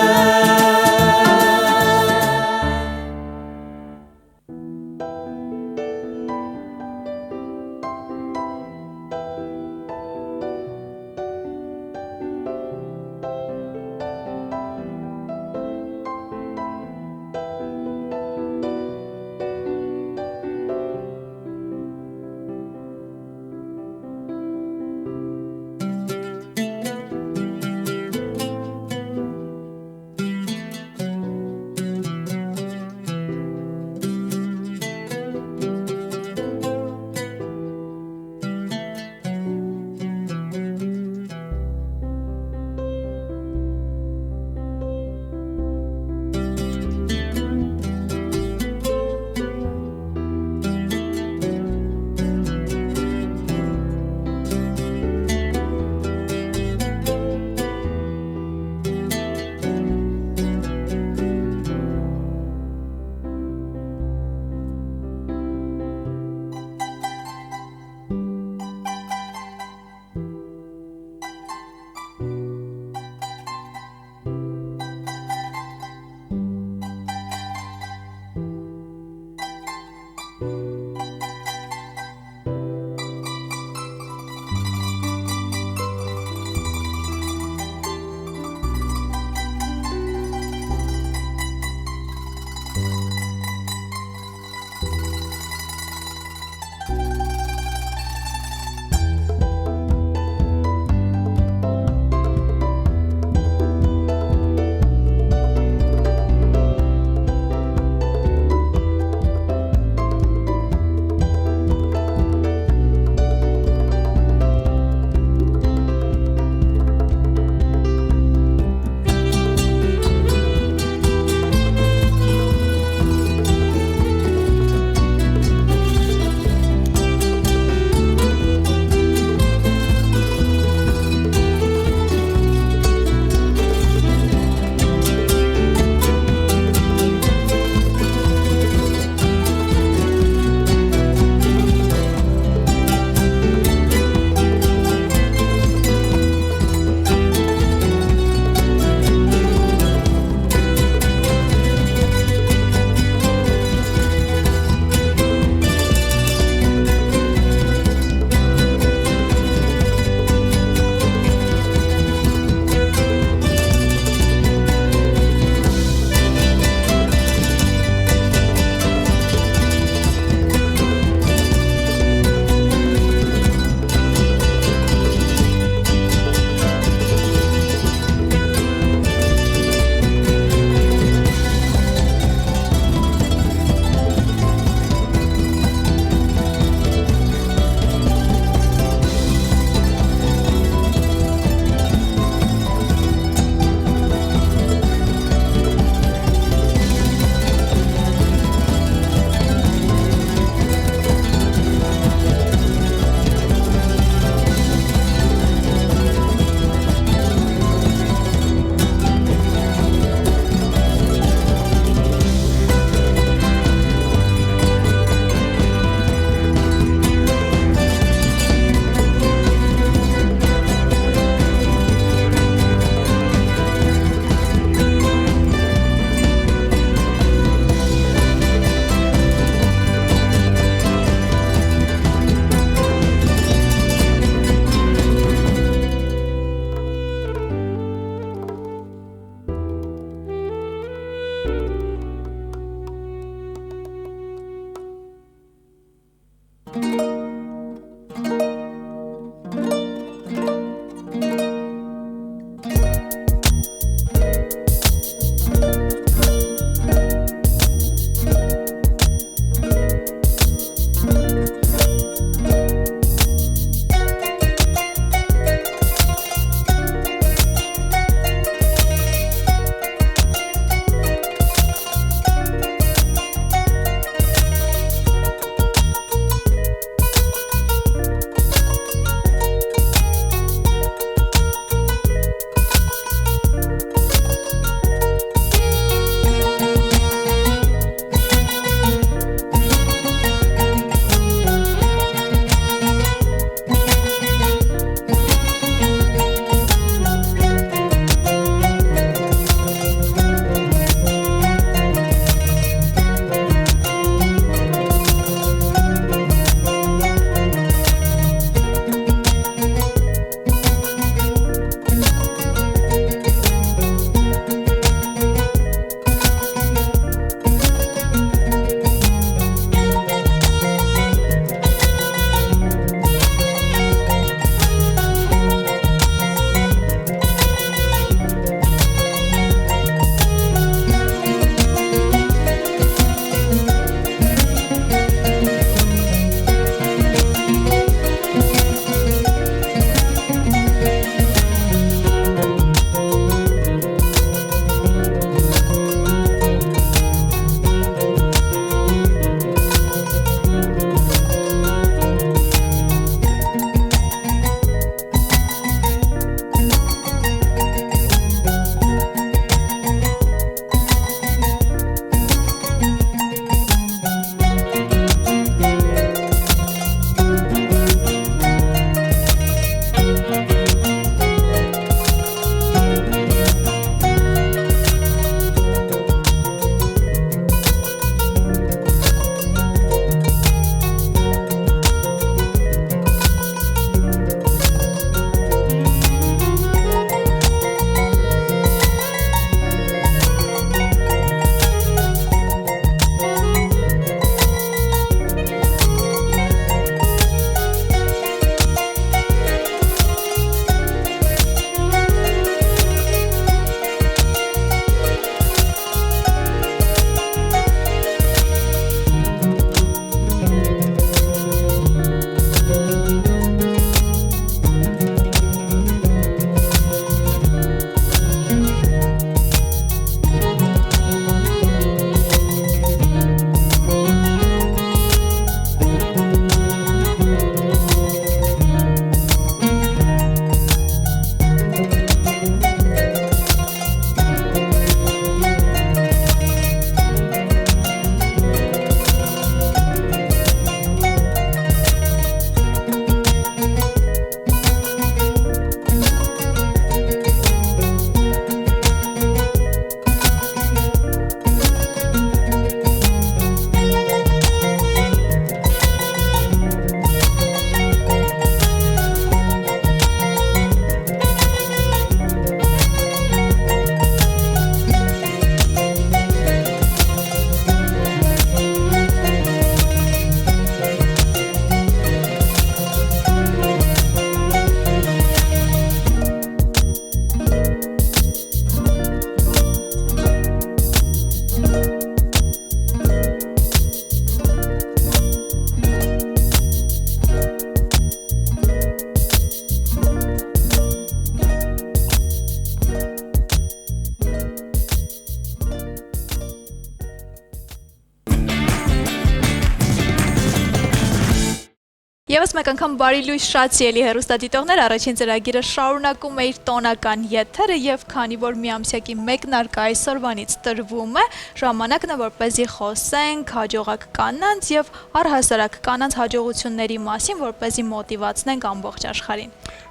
Եվս մեկ անգամ բարի լույս շատ սիրելի հեռուստադիտողներ, առաջին ծրագիրը շարունակում է իր տոնական եթերը եւ քանի որ միամսյակի մեկնարկը այսօրվանից տրվում է, ժամանակն է որպեսզի խոսենք հաջողակ կանանց եւ առհասարակ կանանց հաջողությունների մասին, որպեսզի մոտիվացնենք ամբողջ աշխարհին։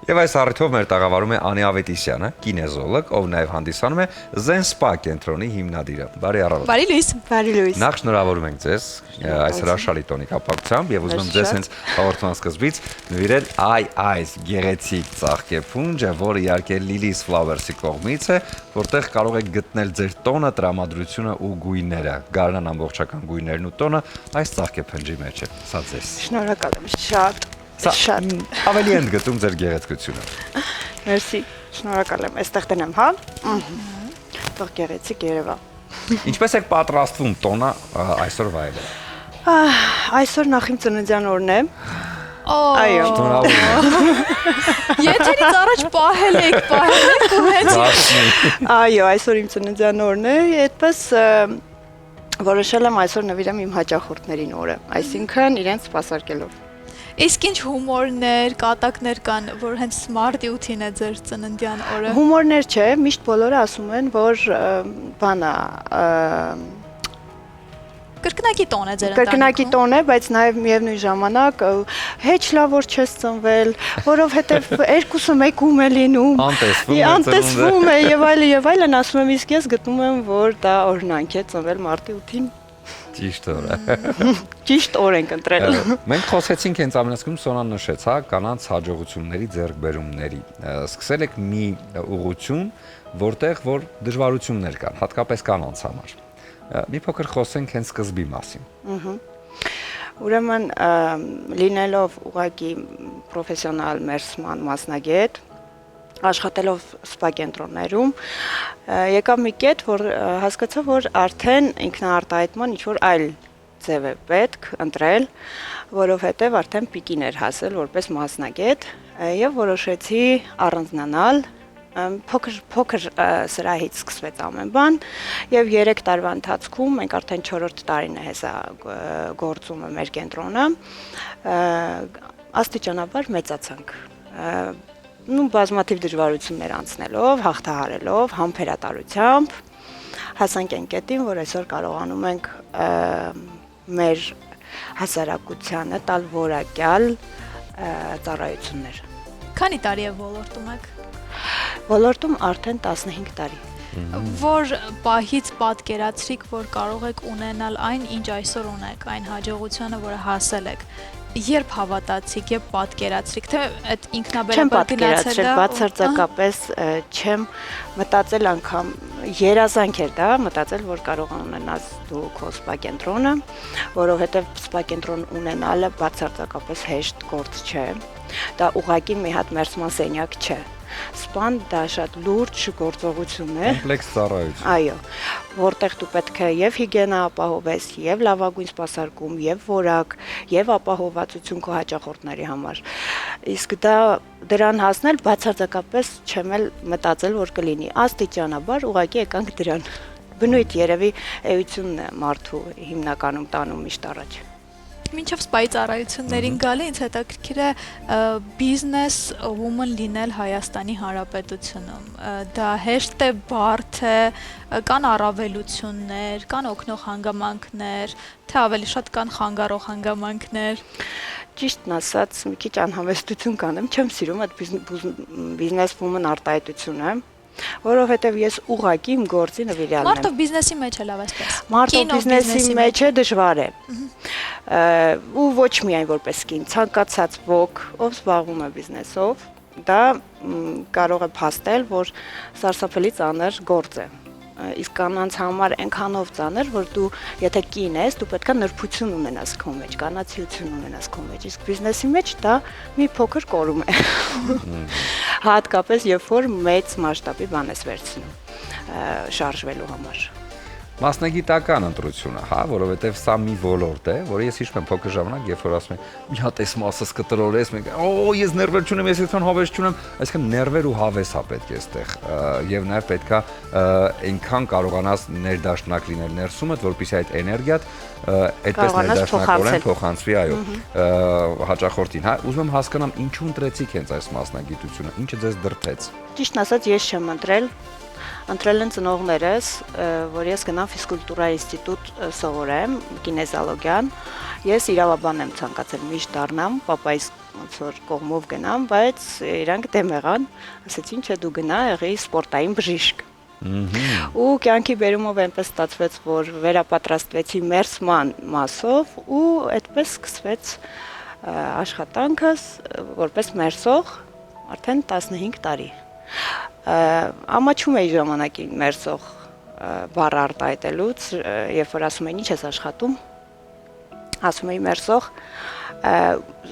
Եվ այս առիթով մեր տաղավարում է Անի Ավետիսյանը, կինեզոլոգ, ով նաև հանդիսանում է Zen Spa կենտրոնի հիմնադիրը։ Բարի առավոտ։
Բարի լույս։
Բարի լույս։
Նախ շնորհավորում ենք ձեզ այս հրաշալի տոնի կապակցությամբ եւ ուզում եմ ձեզ հենց հաղորդման սկզբից նվիրել այս գեղեցիկ ծաղկեփունջը, որը իհարկե Lily's Flowers-ի կողմից է, որտեղ կարող եք գտնել ձեր տոնը, տրամադրությունը ու գույները։ Գարնան ամբողջական գույներն ու տոնը այս ծաղկեփնջի մեջ է։ Սա ձեզ։
Շնորհակալ եմ շատ։
Շատ ավելի են գտում ձեր գեղեցկությունը։
Մերսի, շնորհակալ եմ։ Այստեղ տնեմ, հա։ Թող գեղեցիկ երևա։
Ինչպես եք պատրաստվում տոնը այսօր վայելել։
Այսօր նախ իմ ծննդյան օրն է։
Այո։ Եթերից առաջ պահել եք ու հենց։
Այո, այսօր իմ ծննդյան օրն է, այդպես որոշել եմ այսօր նվիրեմ իմ հաճախորդներին օրը, այսինքն իրենց սպասարկելով։
Իսկ ինչ հումորներ, կատակներ կան, որ հենց մարտի 8-ին է ձեր ծննդյան օրը։
Հումորներ չէ, միշտ բոլորը ասում են, որ բանա
կրկնակի տոն է ձեր ընտանիքում։
Կրկնակի տոն է, բայց նաև միևնույն ժամանակ հեչ լավ որ չես ծնվել, որովհետև երկուսը մեկում է լինում։ Անտեսվում է եւ այլն, ասում եմ, իսկ ես գտնում եմ, որ դա օրինակ է ծնվել մարտի 8-ին։
Ճիշտ օր է։
Ճիշտ օր ենք ընտրել։
Մենք խոսեցինք հենց ամենասկզբում Սոնան նշեց, հա, կանանց հաջողությունների ձեռքբերումների։ Սկսել եք մի ուղղություն, որտեղ որ դժվարություններ կան, հատկապես կանանց համար։ Մի փոքր խոսենք հենց սկզբի մասին։
Ուրեմն լինելով ուղղակի պրոֆեսիոնալ մերսման մասնագետ, աշխատելով սպա կենտրոններում, եկավ մի կետ, որ հասկացա, որ արդեն ինքնաարտահայտման ինչ-որ այլ ձև է պետք ընտրել, որովհետև արդեն պիկին էր հասել որպես մասնագետ եւ որոշեցի առանձնանալ, փոքր սրահից սկսվեց ամեն բան եւ 3 տարվա ընթացքում մենք արդեն 4-րդ տարին է հեսա գործում է մեր կենտրոնը, աստիճանաբար մեծացանք բազմաթիվ դժվարություններ անցնելով, հաղթահարելով, համբերատարությամբ հասանք այն կետին, որ այսօր կարողանում ենք մեր հասարակությանը տալ որակյալ ծառայություններ։
Քանի տարի է ոլորտում եք։
Ոլորտում արդեն 15 տարի։
Որ պահից պատկերացրիք, որ կարող եք ունենալ այն, ինչ այսօր ունեք, այն հաջողությունը, որը հասել եք։ Երբ հավատացիք, երբ պատկերացրիք, թե այդ ինքնաբերաբար գնացել է,
բացարձակապես չեմ մտածել անգամ երազանք էր դա, մտածել, որ կարող ունենաս դու քո սպա կենտրոնը, որովհետև սպա կենտրոն ունենալը բացարձակապես հեշտ գործ չէ, դա ուղղակի մի հատ մերսման սենյակ չէ։ Սպան դա շատ լուրջ գործողություն է։
Կոմպլեքս ծառայություն։
Այո, որտեղ դու պետք է եւ հիգիենա ապահովես, եւ լավագույն սպասարկում, եւ որակ, եւ ապահովվածություն քո հաճախորդների համար։ Իսկ դրան հասնել բացարձակապես չեմ էլ մտածել, որ կլինի։ Աստիճանաբար ուղղակի եկանք դրան։ Բնույթ երևի էությունն է մարդու հիմնականում տանում միշտ առաջ։
Մինչև սպայի ծառայություններին գալը ինձ հետաքրքիր է բիզնես woman լինել Հայաստանի Հանրապետությունում։ Դա հեշտ է, բարդ է, կան առավելություններ, կան օգնող հանգամանքներ, թե ավելի շատ կան խանգարող հանգամանքներ։
Ճիշտն ասած, մի քիչ անհավեստություն կանեմ, չեմ սիրում այդ բիզնես woman արտահայտությունը, որովհետև ես ուղղակի իմ գործի նվիրյալն եմ։
Մարդը բիզնեսի մեջ է լավ այսպես։
Մարդը բիզնեսի մեջ է դժվար է։ Ու ոչ միայն որպես կին, ցանկացած ոք, ով զբաղվում է բիզնեսով, դա կարող է փաստել, որ սարսափելի ծանր գործ է։ Իսկ կանանց համար այնքանով ծանր, որ դու եթե կին ես, դու պետք է նրբություն ունենաս քո մեջ, կանացիություն ունենաս քո մեջ, իսկ բիզնեսի մեջ դա մի փոքր կորում է։ Հատկապես երբ որ մեծ մասշտաբի բան ես վերցնում շարժվելու համար։
Մասնագիտական ընտրությունը, հա, որովհետև սա մի ոլորտ է, որը ես հիշում եմ փոքր ժամանակ, երբ որ ասում են, մի հատ էս մասս կտրորես, մենք, ես ներվեր չունեմ, ես այդքան հավես չունեմ, այսինքն ներվեր ու հավես է պետք է այստեղ, եւ նաեւ պետքա այնքան կարողանաս ներդաշնակ լինել ներսումդ, որպեսզի այդ էներգիան այդպես ներդաշնակորեն փոխանցվի, այո, հաճախորդին, հա, ուզում եմ հասկանամ ինչու ընտրեցիք հենց այս մասնագիտությունը, ինչը ձեզ դրդեց։
Ճիշտն ասած, ես չեմ ընտրել են ծնողներս, որ ես գնամ ֆիզկուլտուրա ինստիտուտ սովորեմ, կինեզալոգիան։ Ես իրավաբան եմ ցանկացել միշտ դառնամ, պապայիս ոնց որ կողմով գնամ, բայց իրանք դեմ եղան, ասեցին, չէ, դու գնա, եղի սպորտային բժիշկ։ Ու կյանքի բերումով այնպես ստացվեց, որ վերապատրաստվեցի մերսման մասով ու այդպես սկսվեց աշխատանքս որպես մերսող արդեն 15 տարի։ Ամաչում էի ժամանակին մերսող բառ արտահայտելուց, երբ որ ասում էին ինչ ես աշխատում, ասում էի մերսող,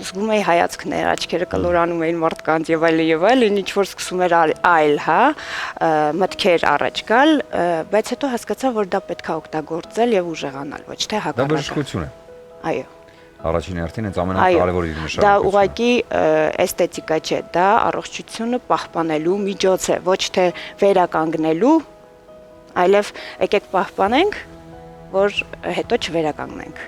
զգում էի հայացքներ, աչքերը կլորանում էին մարդկանց եւ այլն, ինչ որ սկսում էր այլ, հա, մտքեր առաջ գալ, բայց հետո հասկացա, որ դա պետք է օգտագործել եւ ուժեղանալ, ոչ թե հակառակը։
Դա բժշկություն է։
Այո։
Առաջին հերթին այդ ամենակարևոր իր նշանակությունը։
Դա ուղղակի էսթետիկա չէ, դա առողջությունը պահպանելու միջոց է, ոչ թե վերականգնելու, այլև եկեք պահպանենք, որ հետո չվերականգնենք։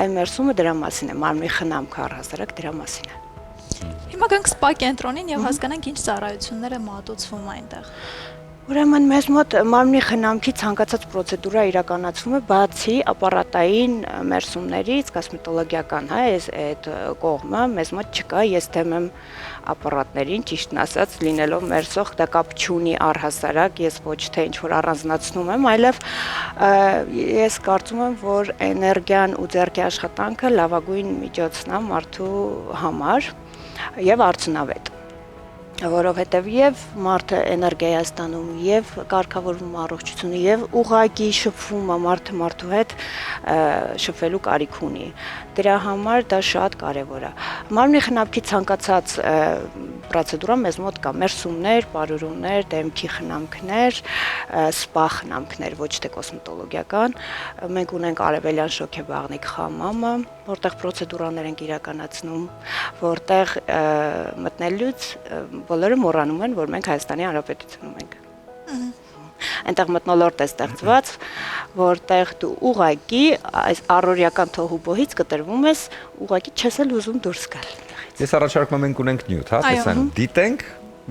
Այ մերսումը դրա մասին է, մարմնի խնամքը առհասարակ դրա մասին է։
Հիմա գանք սպա կենտրոնին եւ հասկանանք ինչ ծառայություններ է մատուցվում այնտեղ։
Ուրեմն մեզ մոտ մարմնի խնամքի ցանկացած պրոցեդուրա իրականացվում է բացի ապարատային մերսումներից, կոսմետոլոգիական, հա, այդ կողմը մեզ մոտ չկա, ես դեմ եմ ապարատներին, ճիշտն ասած, լինելով մերսող, դա կապ չունի առհասարակ, ես ոչ թե ինչ որ առանձնացնում եմ, այլև ես կարծում եմ, որ էներգիան ու ձեռքի աշխատանքը լավագույն միջոցն է մարդու համար եւ արդյունավետ։ Որովհետև եւ մարդը էներգիա է ստանում, եւ կարգավորվում առողջությունը, եւ ուղղակի շփվում է մարդը մարդու հետ շփվելու կարիք ունի։ Դրա համար դա շատ կարեւոր է։ Մարմնի խնամքի ցանկացած պրոցեդուրա մեզ մոտ կա, մերսումներ, պարուրումներ, դեմքի խնամքներ, սպա խնամքներ, ոչ թե կոսմետոլոգիական։ Մենք ունենք արևելյան շոքեբաղնիկ խամամը, որտեղ պրոցեդուրաներ ենք իրականացնում, որտեղ մտնելուց բոլորը մոռանում են, որ մենք Հայաստանի Հանրապետությունում ենք։ Այնտեղ մթնոլորտ է ստեղծված, որտեղ դու ուղակի այս առօրյական թոհուբոհից կտրվում ես, ուղակի չես էլ ուզում դուրս գալ։
Ես առաջարկում եմ մենք ունենք նյութ, հա, տեսան, դիտենք,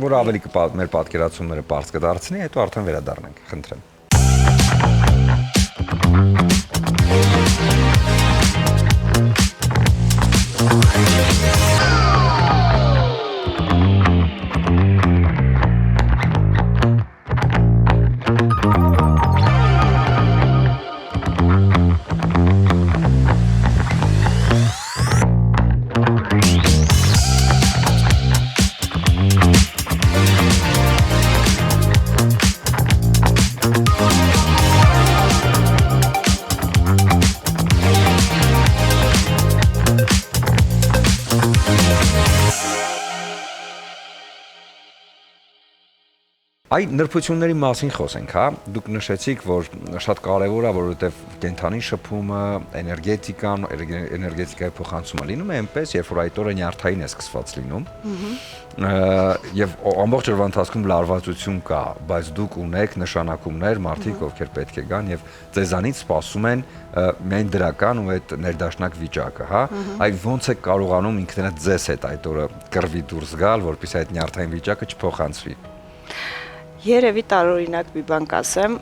որ ավելի մեր պատկերացումները բարձ կդարձնի, հետո արդեն վերադառնանք, խնդրեմ։ Այ նրբությունների մասին խոսենք, հա, դուք նշեցիք, որ շատ կարևոր է, որովհետև կենթանի շփումը, էներգետիկան, էներգետիկայի փոխանցումը լինում է այնպես, երբ որ այդ օրը նյարդային է սկսված լինում։ Եվ ամբողջ օրվա ընթացքում լարվածություն կա, բայց դուք ունեք նշանակումներ, մարդիկ, ովքեր պետք է գան եւ ձեզանից սպասում են միայն դրական ու այդ ներդաշնակ վիճակը, հա։ Այ ոնց է կարողանում ինքներդ ձեզ հետ այդ օրը կռվի դուրս գալ, որպեսզի այդ նյարդային վիճակը չփոխանցվի։
Երևի տարօրինակ մի բան կասեմ,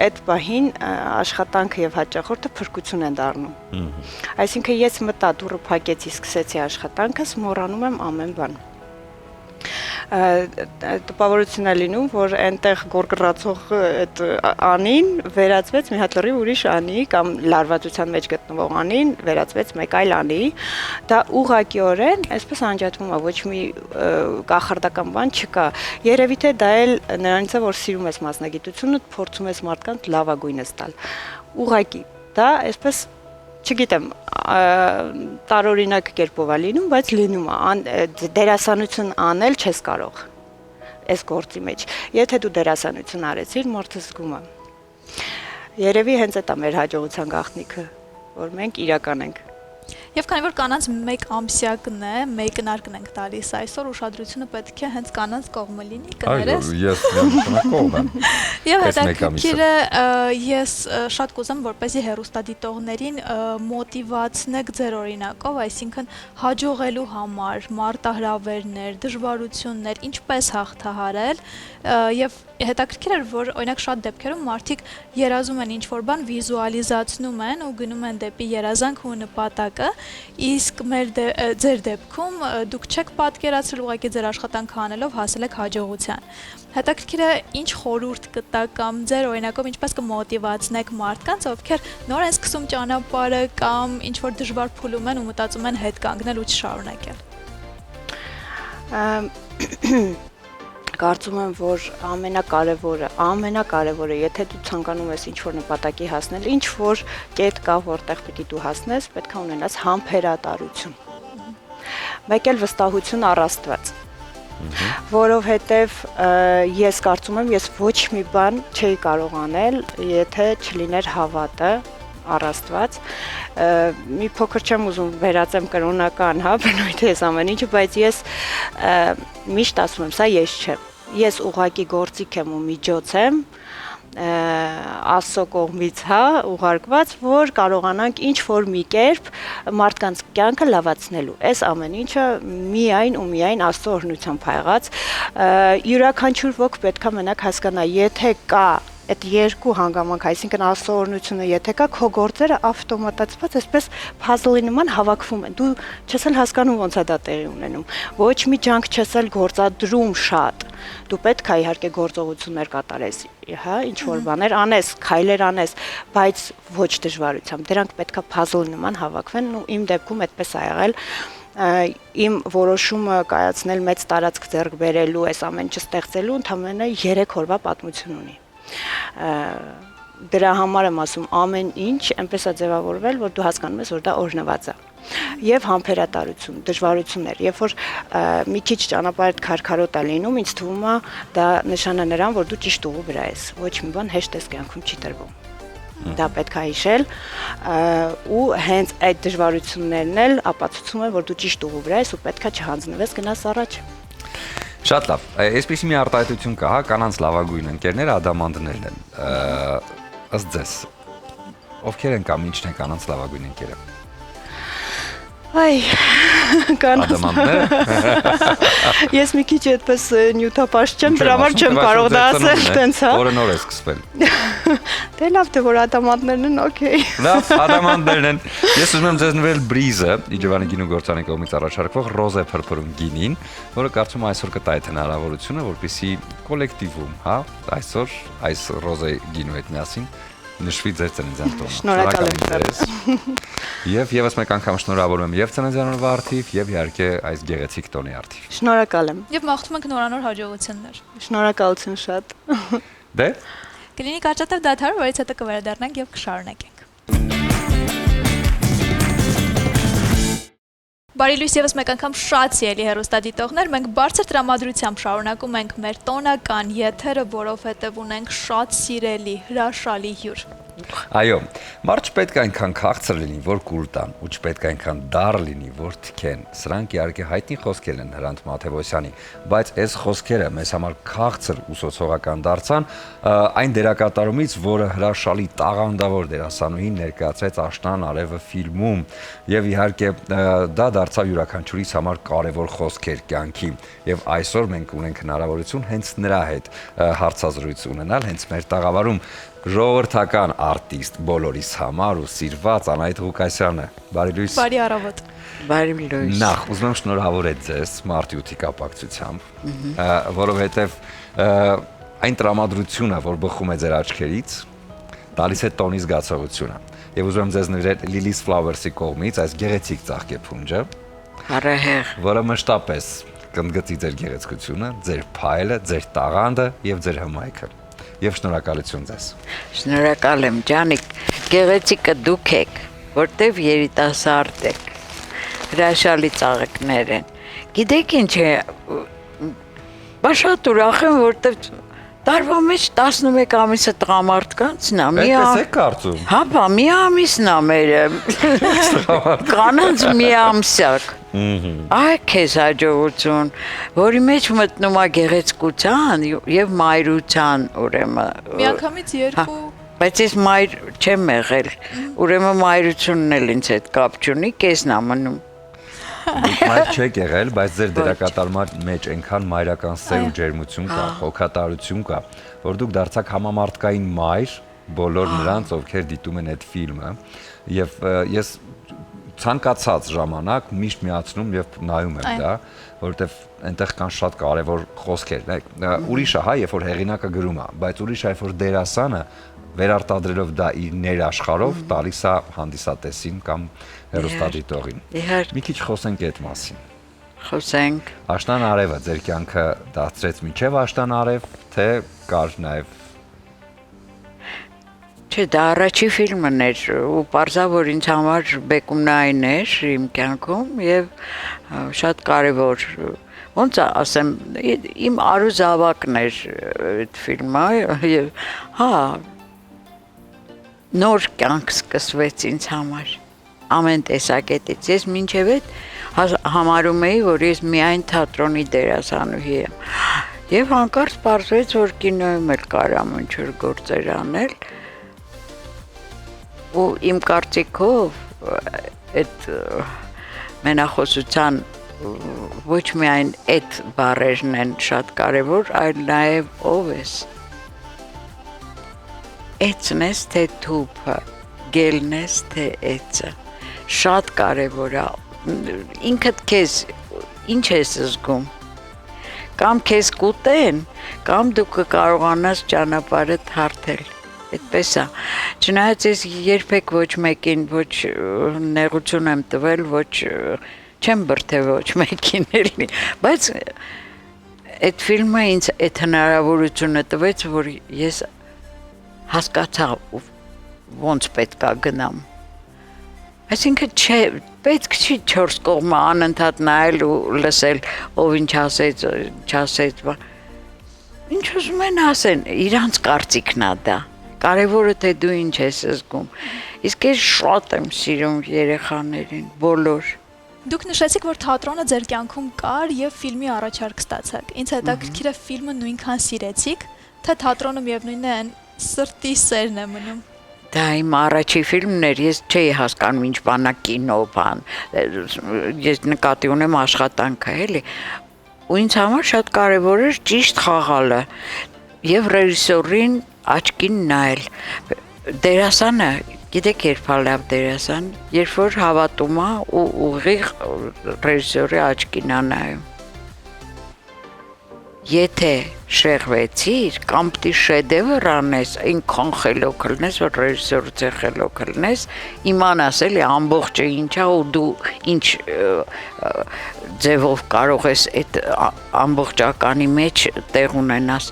այդ պահին աշխատանքը եւ հաճախորդը փրկություն են դառնում։ Այսինքն ես մտա դուռը փակեցի, սկսեցի աշխատանքս, մոռանում եմ ամեն բան։ Տպավորություն է լինում, որ այնտեղ գորգռացող այդ անին վերածվեց մի հատ լրիվ ուրիշ անի կամ լարվածության մեջ գտնվող անին վերածվեց մեկ այլ անի։ Դա ուղղակիորեն այսպես անջատվում է, ոչ մի կախարդական բան չկա։ Երևի թե դա էլ նրանից է, որ սիրում ես մասնագիտությունը, փորձում ես մարդկանց լավագույնս տալ։ Ուղղակի դա այսպես չգիտեմ, տարօրինակ կերպով է լինում, բայց լինում է, դերասանություն անել չես կարող այս գործի մեջ։ Եթե դու դերասանություն արեցիր, մարդը զգում է։ Երևի հենց այդ է մեր հաջողության գաղտնիքը, որ մենք իրական ենք։
Եվ քանի որ կանանց մեկ ամսյակն է, մեկնարկն ենք տալիս այսօր, ուշադրությունը պետք է հենց կանանց կողմը լինի, կներես։
Այո, ես կողմ եմ։
Եվ հետաքրքիր է, ես շատ կուզեմ, որպեսզի հեռուստադիտողներին մոտիվացնեք ձեր օրինակով, այսինքն հաջողելու համար, մարտահրավերներ, դժվարություններ, ինչպես հաղթահարել, եւ հետաքրքիր է, որ օրինակ շատ դեպքերում մարդիկ երազում են ինչ-որ բան, վիզուալիզացնում են ու գնում են դեպի երազանք ու նպատակը, իսկ ձեր դեպքում դուք չեք պատկերացրել, ուղղակի ձեր աշխատանքը անելով հասել եք հաջողության։ Հետաքրքիր է, ինչ խորհուրդ կտաք կամ ձեր օրինակով ինչպես կմոտիվացնեք մարդկանց, ովքեր նոր են սկսում ճանապարհը կամ ինչ-որ դժվար փուլում են ու մտածում են հետ կանգնել ու չշարունակել։
Կարծում եմ, որ ամենակարևորը, եթե դու ցանկանում ես ինչ-որ նպատակի հասնել, ինչ-որ կետ կա, որտեղ պիտի դու հասնես, պետք է ունենաս համբերատարություն։ Մեկ էլ վստահություն առ Աստված։ Որովհետև ես կարծում եմ, ես ոչ մի բան չէի կարող անել, եթե չլիներ հավատը առ Աստված։ Մի փոքր չեմ ուզում վերածեմ կրոնական, բնույթ ես ամեն ինչը, բայց ես միշտ ասում եմ, սա ես չեմ։ Ես ուղղակի գործիք եմ ու միջոց եմ, Աստծո կողմից, ուղարկված, որ կարողանանք ինչ-որ մի կերպ մարդկանց կյանքը լավացնելու։ Այս ամեն ինչը միայն ու միայն Աստծո օրհնությամբ եղած։ Յուրաքանչյուր ոք պետք է մենակ հասկանա, եթե կա այդ երկու հանգամանք, այսինքն Աստծո օրհնությունը, եթե կա, քո գործերը ավտոմատացված այսպես փազլի նման հավաքվում են։ Դու չես էլ հասկանում ոնց է դա տեղի ունենում։ Ոչ մի ջանք չես էլ գործադրում շատ։ Դու պետք է իհարկե գործողություններ կատարես, ինչ որ բաներ անես, քայլեր անես, բայց ոչ դժվարությամբ։ Դրանք պետք է փազլի նման հավաքվեն, ու իմ դեպքում այդպես է եղել։ Իմ որոշումը կայացնել մեծ տարածք ձեռք բերելու, այս ամեն ինչը ստեղծելու ընդամենը 3 օրվա պատմություն ունի։ Դրա համար եմ ասում, ամեն ինչ այնպես է ձևավորվել, որ դու հասկանում ես, որ դա օրհնված է։ Եվ համբերատարություն, դժվարություններ, երբ որ մի քիչ ճանապարհդ քարքարոտ է լինում, ինձ թվում է դա նշան է նրան, որ դու ճիշտ ուղու վրա ես։ Ոչ մի բան հեշտ էս կյանքում չի տրվում։ Դա պետք է հիշել, ու հենց այդ դժվարություններն էլ ապացուցում են, որ դու ճիշտ ուղու վրա ես ու պետք է չհանձնվես, գնաս առաջ։
Շատ լավ, այսպիսի մի արտահայտություն կա, կանանց լավագույն ընկերները ադամանդներն են, ըստ ձեզ, ովքեր են կամ ինչն է կանանց լավագույն ընկերը։
Այ,
Ադամանդները։
Ես մի քիչ այդպես նյութապաշտ չեմ, դրա համար չեմ կարող դա ասել, տենց հա։
Որը նոր է սկսվել։
Դե լավ, թե որ ադամանդներն են, օքեյ։
Լավ, ադամանդներն են։ Ես ուզում եմ ձեզ նվիրել Բրիզը, Իջևանի գինու գործարանի կողմից առաջարկվող ռոզե փրփրուն գինին, որը կարծում եմ այսօր կտա այդ հնարավորությունը, որպեսզի կոլեկտիվում, այսօր այս ռոզե գինու հետ միասին նշվի ձեր ծննդյան տոնը։
Շնորհակալ եմ ձեզ։
Եվ եւս մեկ անգամ շնորհավորում եմ եւ ծննդյան օրվա արդիվ եւ իհարկե այս գեղեցիկ տոնի արդիվ։
Շնորհակալ եմ։
Եվ մաղթում ենք նորանոր հաջողություններ։
Շնորհակալություն շատ։
Դե
Կլինի կարճատև դադար, որից հետո կվերադառնանք եւ կշարունակենք։ Բարի լույս եւս մեկ անգամ շատ սիրելի հեռուստադիտողներ, մենք բարձր տրամադրությամբ շարունակում ենք մեր տոնական եթերը, որովհետեւ ունենք շատ սիրելի, հրաշալի հյուր։
Այո, մարդ չպետք է այնքան քաղցր լինի, որ կուլ տան, ու չպետք է այնքան դառ լինի, որ թքեն։ Սրանք իհարկե հայտնի խոսքեր են Հրանտ Մաթևոսյանի, բայց այս խոսքերը մեզ համար քաղցր ու սոցիալական դարձան այն դերակատարումից, որը հրաշալի տաղանդավոր դերասանուհին ներկայացրեց Աշնան արևը ֆիլմում, եւ իհարկե դա դարձավ յուրաքանչյուրիս համար կարևոր խոսքեր կյանքի, եւ այսօր մենք ունենք հնարավորություն հենց նրա հետ հարցազրույց ունենալ, հենց մեր տաղավարում ժողովրդական արտիստ բոլորիս համար ու սիրված Անահիտ Ղուկասյանը։ Բարի լույս։
Բարի առավոտ։
Բարի լույս։
Նախ ուզում եմ շնորհավորել ձեզ մարտի 8-ի կապակցությամբ, որովհետև այն տրամադրությունը, որ բխում է ձեր աչքերից, տալիս է տոնի զգացողությունը։ Եվ ուզում եմ ձեզ նվիրել Lily's Flowers-ի կողմից այս գեղեցիկ ծաղկեփունջը, որը մշտապես կընդգծի ձեր գեղեցկությունը, ձեր փայլը, ձեր տաղանդը եւ ձեր հմայքը։ Եվ շնորհակալություն ձեզ։
Շնորհակալ եմ, ջանիկ, գեղեցիկը դուք եք, որտեվ երիտասարդ եք, հրաշալի ծաղիկներ են։ Գիտեք ինչ է, բա շատ ուրախ եմ, որտեվ Տարվա մեջ 11 ամիսը տղամարդկանցն է,
Այդպես է կարծում։
Հա, բա մի ամիսն է մերը։ Կանանց մի ամսյակ։ Այ քեզ հաջողություն, որի մեջ մտնում է գեղեցկության եւ մայրության, ուրեմն։
Միանգամից երկու
Բայց ես մայր չեմ եղել, ուրեմն մայրությունն էլ ինձ հետ կապ չունի, կեսն է մնում։
Մայր չեք եղել, բայց ձեր դերակատարման մեջ այնքան մայրական սեր ու ջերմություն կա, հոգատարություն կա, որ դուք դարձաք համամարտկային մայր բոլոր նրանց, ովքեր դիտում են այդ ֆիլմը, եւ ես ցանկացած ժամանակ միշտ միացնում եւ նայում եմ դա, որովհետեւ այնտեղ կան շատ կարեւոր խոսքեր։ Ուրիշ է, հա, երբ որ հեղինակը գրում է, բայց ուրիշ է, երբ որ դերասանը վերարտադրելով դա իր ներաշխարհով տալիս է հանդիսատեսին կամ հեռուստադիտողին։ Մի քիչ խոսենք այդ մասին։
Խոսենք։
Աշնան արևը ձեր կյանքը դարձրեց մինչև աշնան արև, թե կար նաև։
Չէ, դա առաջի ֆիլմն էր ու պարզա որ ինձ համար բեկումնային էր իմ կյանքում եւ շատ կարեւոր ոնց ասեմ իմ արուզավակն էր այդ ֆիլմը եւ հա նոր կյանք սկսվեց ինձ համար ամեն տեսակետից ես մինչև այդ համարում էի որ ես միայն թատրոնի դերասանուհի եմ եւ հանկարծ պարզվեց որ կինոյում էլ կարամ ինչ-որ գործեր անել ու իմ կարծիքով այդ մենախոսության ոչ միայն այդ բառերն են շատ կարևոր, այլ նաև ով ես։ Էծն ես թե թուփը, գելն ես թե էծը։ Շատ կարևոր է։ Ինքդ քեզ ինչ ես զգում։ Կամ քեզ կուտեն, կամ դու կկարողանաս ճանապարհդ հարթել։ Այդպես է։ Չնայած ես երբեք ոչ մեկին ոչ նեղություն եմ տվել, ոչ չեմ բրդել ոչ մեկին էլի, բայց այդ ֆիլմը ինձ այդ հնարավորությունը տվեց, որ ես հասկացա ոնց պետք է գնամ։ Այսինքն պետք չի 4 կողմը անընդհատ նայել ու լսել, ով ինչ ասեց, չասեց։ Ինչ ուզում են ասեն, իրանց կարծիքն է դա։ Կարևորը թե դու ինչ ես զգում։ Իսկ ես շատ եմ սիրում երեխաներին, բոլոր։
Դուք նշեցիք, որ թատրոնը ձեր կյանքում կար եւ ֆիլմի առաջարկ ստացաք։ Ինձ հետաքրքիր է ֆիլմը նույնքան սիրեցիք, թե թատրոնը միևնույնն է սրտի սերն է մնում։
Դա իմ առաջի ֆիլմն էր, ես չէի հասկանում ինչ բան է կինո բան։ Ես նկատի ունեմ աշխատանքը, էլի։ Ու ինձ համար շատ կարևոր էր ճիշտ խաղալը եւ ռեժիսորին աչքին նայել։ Դերասանը, գիտեք երբ է լավ դերասան, երբ որ հավատում է ու ուղիղ ռեժիսորի աչքին է նայում։ Եթե շեղվեցիր, կամ պիտի շեդևր անես, այնքան խելոք լնես, որ ռեժիսորը ձեր խելոք լնես, իմանաս էլի ամբողջը ինչ է ու դու ինչ ձևով կարող ես այդ ամբողջականի մեջ տեղ ունենաս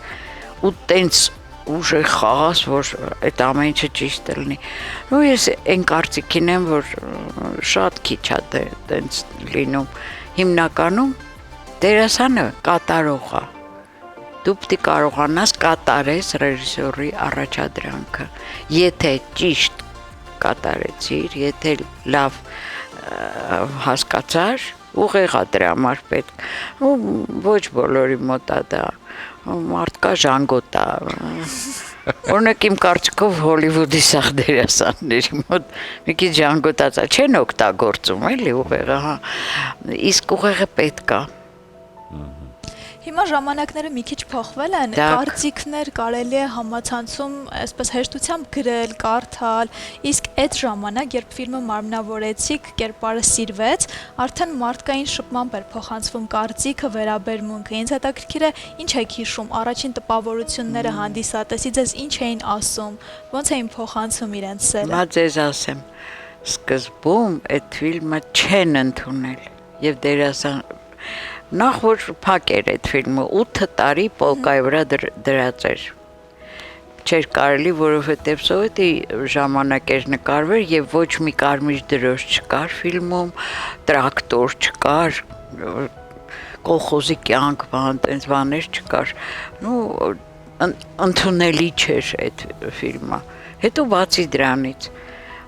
ու տենց ուժեղ խաղաս, որ այդ ամեն ինչը ճիշտ լինի։ Ու ես այն կարծիքին եմ, որ շատ քիչ է տենց լինում։ Հիմնականում դերասանը կատարող է։ Դու պիտի կարողանաս կատարես ռեժիսորի առաջադրանքը։ Եթե ճիշտ կատարեցիր, եթե լավ հասկացար, ուղղ է դրա համար պետք։ Ու ոչ բոլորի մոտ է դա։ Մարդկա ժանգոտ է։ Օրինակ իմ կարծիքով Հոլիվուդի սաղ դերասանների մոտ մի քիչ ժանգոտած է, չեն օգտագործում էլի ուղեղը, հա։ Իսկ ուղեղը պետք է։
Հիմա ժամանակները մի քիչ փոխվել են, կարծիքներ կարելի է համացանցում այսպես հեշտությամբ գրել, կարդալ, իսկ այդ ժամանակ, երբ ֆիլմը մարմնավորեցիք, կերպարը սիրվեց, արդեն մարդկային շփմամբ էր փոխանցվում կարծիքը, վերաբերմունքը։ Ինձ հետաքրքիր է, ինչ եք հիշում, առաջին տպավորությունները հանդիսատեսի ձեզ ինչ էին ասում, ոնց էին փոխանցում իրենց սերը։
Մա ձեզ ասեմ, սկզբում այդ ֆիլմը չեն ընդունել եւ դերասան Նախ որ փակ էր այդ ֆիլմը 8 տարի պոլկայի վրա դրած էր։ Չէր կարելի, որովհետև սովետի ժամանակ էր նկարվել եւ ոչ մի կարմիր դրոշ չկար ֆիլմում, տրակտոր չկար, կոլխոզի կյանք, բան, տենց բաներ չկար։ Նու ընդունելի չէր այդ ֆիլմը։ Հետո բացի դրանից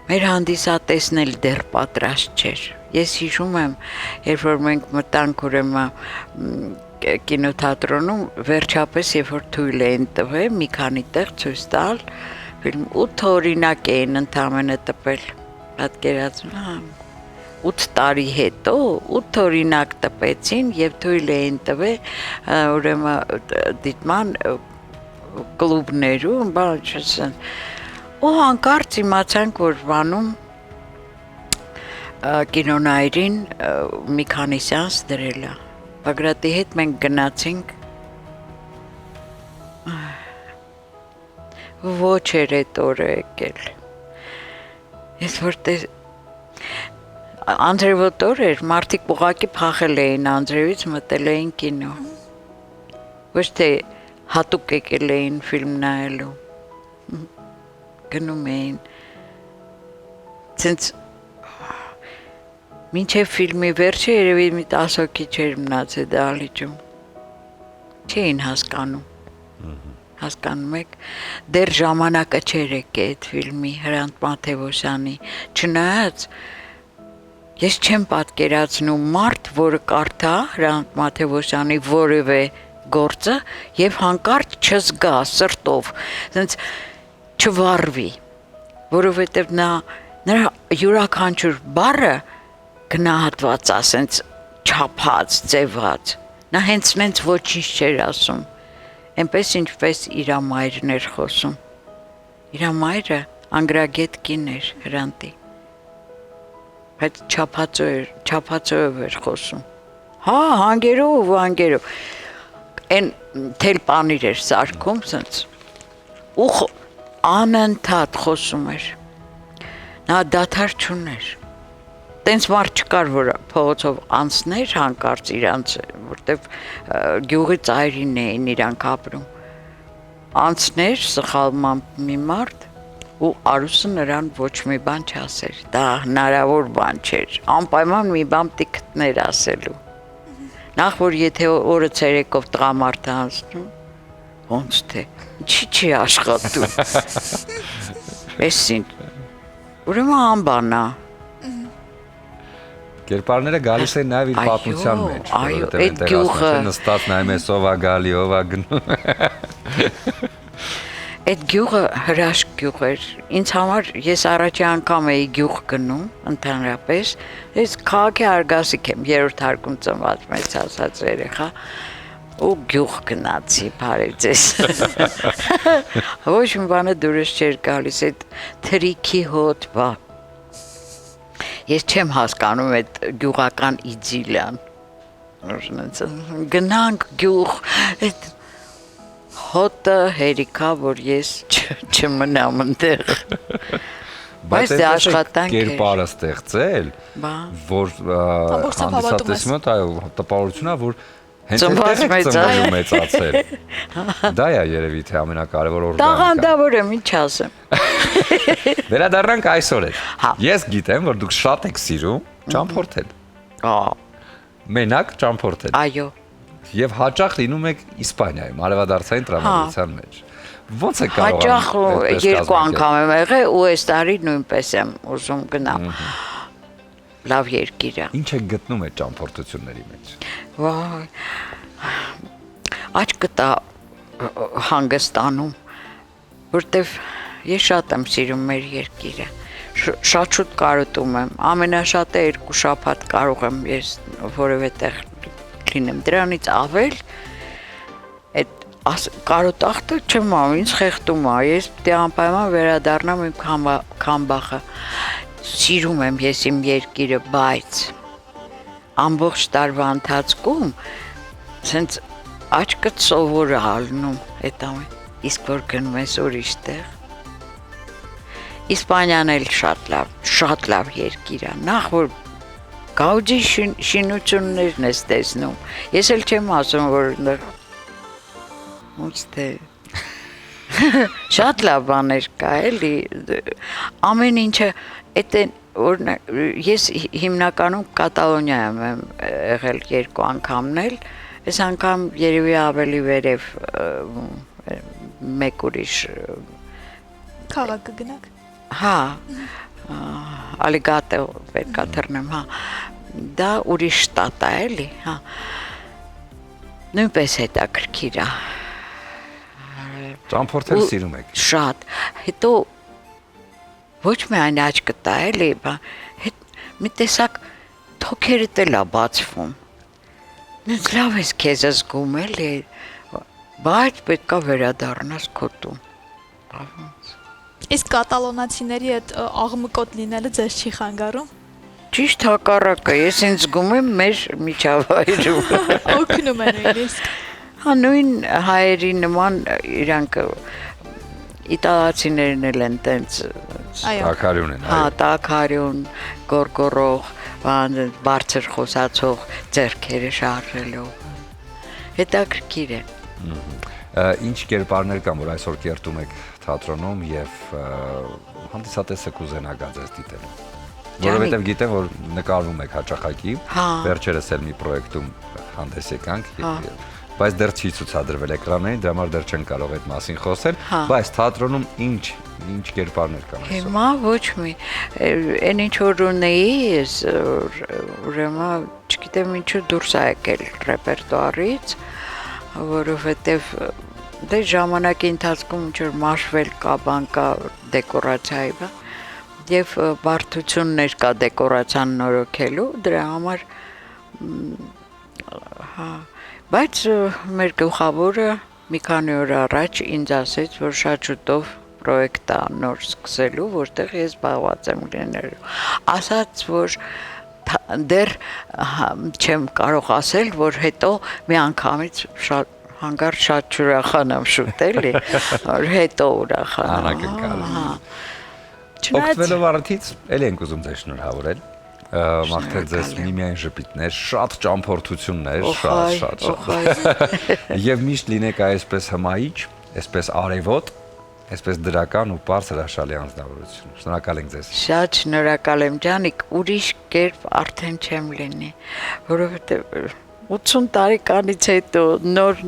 մեր հանդիսատեսն էլ դեռ պատրաստ չէր։ Ես հիշում եմ, երբ որ մենք մտանք ուրեմն կինոթատրոնում, վերջապես երբ որ թույլ էին տվել մի քանի տեղ ցույց տալ, ֆիլմ 8 օրինակ էին ընդամենը տպել։ Պատկերացնում 8 տարի հետո 8 օրինակ տպեցին եւ թույլ էին տվել ուրեմն դիտման կլուբներում, բան չասեն։ Ու հանկարծ իմացանք, որ բանում կինոնայրին մի քանի սեանս դրել է։ Բագրատի հետ մենք գնացինք ոչ էր այդ օրը եկել։ Ես որտեղ Անդրեվոտ օր էր, մարդիկ ուղղակի փախել էին Անդրեվից, մտել էին կինո։ Ոչ թե հատուկ եկել էին ֆիլմ նայելու։ Գնում էին։ Ցենց մինչև ֆիլմի վերջը երևի մի 10 հոգի չէր մնացել դահլիճում։ Չէին հասկանում։ Հասկանում եք, դեռ ժամանակը չէր եկել այդ ֆիլմի Հրանտ Մաթևոսյանի, չնայած ես չեմ պատկերացնում մարդ, որը կարդա Հրանտ Մաթևոսյանի որևէ գործը եւ հանկարծ չզգա սրտով, ասենց չվառվի, որովհետեւ նրա յուրաքանչյուր բառը գնահատված, ասենց չափած, ձևած, նա հենց ոչինչ չէր ասում, այնպես ինչպես իր մայրն էր խոսում, իր մայրը անգրագետ կին էր Հրանտի, բայց չափածով էր խոսում, հա, հանգերով, այն թելպանիր էր սարքում, սենց, ու անընդհատ խոսում էր, նա դադար չուներ, տենց մարդ չկար, որ փողոցով անցներ հանկարծ իրանց, որտեվ գյուղի ծայրին էին իրանք ապրում, անցներ սխալմամբ մի մարդ ու Արուսը նրան ոչ մի բան չասեր, դա հնարավոր բան չէր, անպայման մի բան պիտի գտներ ասելու, նախ որ եթե օրը ցերեկով տղամարդը անցնում, ոնց թե, չի աշխատում, էսին, ուրեմն անբանա,
Կերպարները գալիս են նաև իր պատմության մեջ,
որովհետև այնտեղ ասում են
նստած նայում ես ով է գալի, ով է գնում։
Այդ գյուղը հրաշք գյուղ էր, ինձ համար ես առաջի անգամ էի գյուղ գնում, ընդհանրապես, ես քաղաքի արգասիկ եմ, 3-րդ հարկում ծնված մեծ ասած երեխա, ու գյուղ գնացի, բարև ձեզ։ Ոչ մի բանը դուրս չէր գալիս, այդ թրիքի հոտ, բա։ Ես չեմ հասկանում այդ գյուղական իդիլիան, գնանք գյուղ, այդ հոտը հերիքա, որ ես չմնամ ընդեղ, բայց դե աշխատանք էր։
Կերպարը ստեղծել, որ հանդիսատեսի մոտ տպավորությունա, որ հենց այդտեղ եք մեծացել, դա է երևի թե ամենակարևոր օրգանիկա։
Տաղանդավոր եմ, ինչ ասեմ։
Վերադառնանք այսօր էլ, ես գիտեմ, որ դուք շատ եք սիրում ճամփորդել, մենակ ճամփորդել։
Այո։
Եվ հաճախ լինում եք Իսպանիայում, արևադարձային տրամադրության մեջ։ Ոնց է կարող
հաճախ երկու անգամ եմ եղել ու այս տարի նույնպես եմ ուզում գնամ։ Լավ երկիր է։
Ինչ եք գտնում այդ ճամփորդությունների մեջ։
Վայ։ Աչքը տա հանգստանում, որտեվ ես շատ եմ սիրում մեր երկիրը։ Շատ շուտ կարոտում եմ։ Ամենաշատը 2 շաբաթ կարող եմ ես որևէ տեղ լինեմ, դրանից ավել այդ կարոտախտը չեմ ամ, ինձ խեղդում է, ես պիտի անպայման վերադառնամ իմ քամբախը, սիրում եմ ես իմ երկիրը, բայց ամբողջ տարվա ընթացքում սենց աչքդ սովոր է ալնում այդ ամեն, իսկ որ գնում ես ուրիշ տեղ, Իսպանիան էլ շատ լավ երկիր է, նախ որ Գաուդի շինություններն ես տեսնում, ես էլ չեմ ասում, որ ոնց թե շատ լավ բաներ կա էլի, ամեն ինչը, ես հիմնականում Կատալոնիայում եմ եղել 2 անգամն էլ, այս անգամ երևի ավելի վերև մեկ ուրիշ
Քաղաք կգնաք։
հա ալիգատոր վերկաթռնեմ, հա դա ուրիշ շտատ է էլի, հա նույնպես հետաքրքիր է։
Ճամփորդել սիրում եք։
Շատ, հետո ոչ միայն աչքը տա էլի, մի տեսակ թոքերդ էլ է բացվում։ Նույնիսկ լավ ես քեզ զգում էլի, բայց պետք է վերադառնաս քո տուն։
Իսկ կատալոնացիների հետ աղմկոտ լինելը ձեզ չի խանգարում։
Ճիշտ հակառակը, ես ինձ զգում եմ մեր միջավայրում։
Օգնում է նույնիսկ։
Հա նույն հայերի նման իրանք իտալացիներն էլ են տենց
Տակարյուն են։
հա տակարյուն, գորգորող, բարձր խոսացող ձեռքերը շարժելով։ Հետաքրքիր է։
Ինչ կերպարներ կան, որ այսօր կերտում եք թատրոնում եւ հանդիսատեսը կուզենա գազես դիտել։ Որովհետեւ գիտեմ, որ նկարվում եք հաճախակի, վերջերս էլ մի պրոյեկտում հանդես եկանք, բայց դեռ չի ցուցադրվել էկրաններին, դրա համար դեռ չեն կարող այդ մասին խոսել, բայց թատրոնում ինչ կերպարներ կան այսօր։
Հիմա ոչ մի, այն ինչ որ ունեի, ես ուրեմն չգիտեմ ինչու դուրս ա եկել ռեպերտուարից, որովհետեւ դե ժամանակի ընթացքում ինչ որ մաշվել կա, բան կա դեկորացիայի, բա եւ բարդություններ կա դեկորացիան նորոգելու, դրա համար հա, բայց մեր գլխավորը մի քանի օր առաջ ինձ ասեց, որ շատ շուտով պրոյեկտ է նոր սկսելու, որտեղ ես զբաղված եմ լինելու։ Ասաց, որ դեռ չեմ կարող ասել, որ հետո մի անգամից շատ հանգար շատ ուրախանամ շուտ էլի, որ հետո ուրախանամ։
Անակնկալ։ Օգտվելով առիթից, ելի ենք ուզում ձեզ շնորհավորել, մաղթել ձեզ միմիայն ժպիտներ, շատ ճամփորդություններ, շատ։ Եվ միշտ լինեք այսպես հմայիչ, այսպես արևոտ, այսպես դրական ու բարձր հրաշալի անձնավորություն։ Շնորհակալ ենք ձեզ։
Շատ շնորհակալ եմ, Ջանիկ, ուրիշ կերպ արդեն չեմ լինի, որովհետև 80 տարեկանից հետո նոր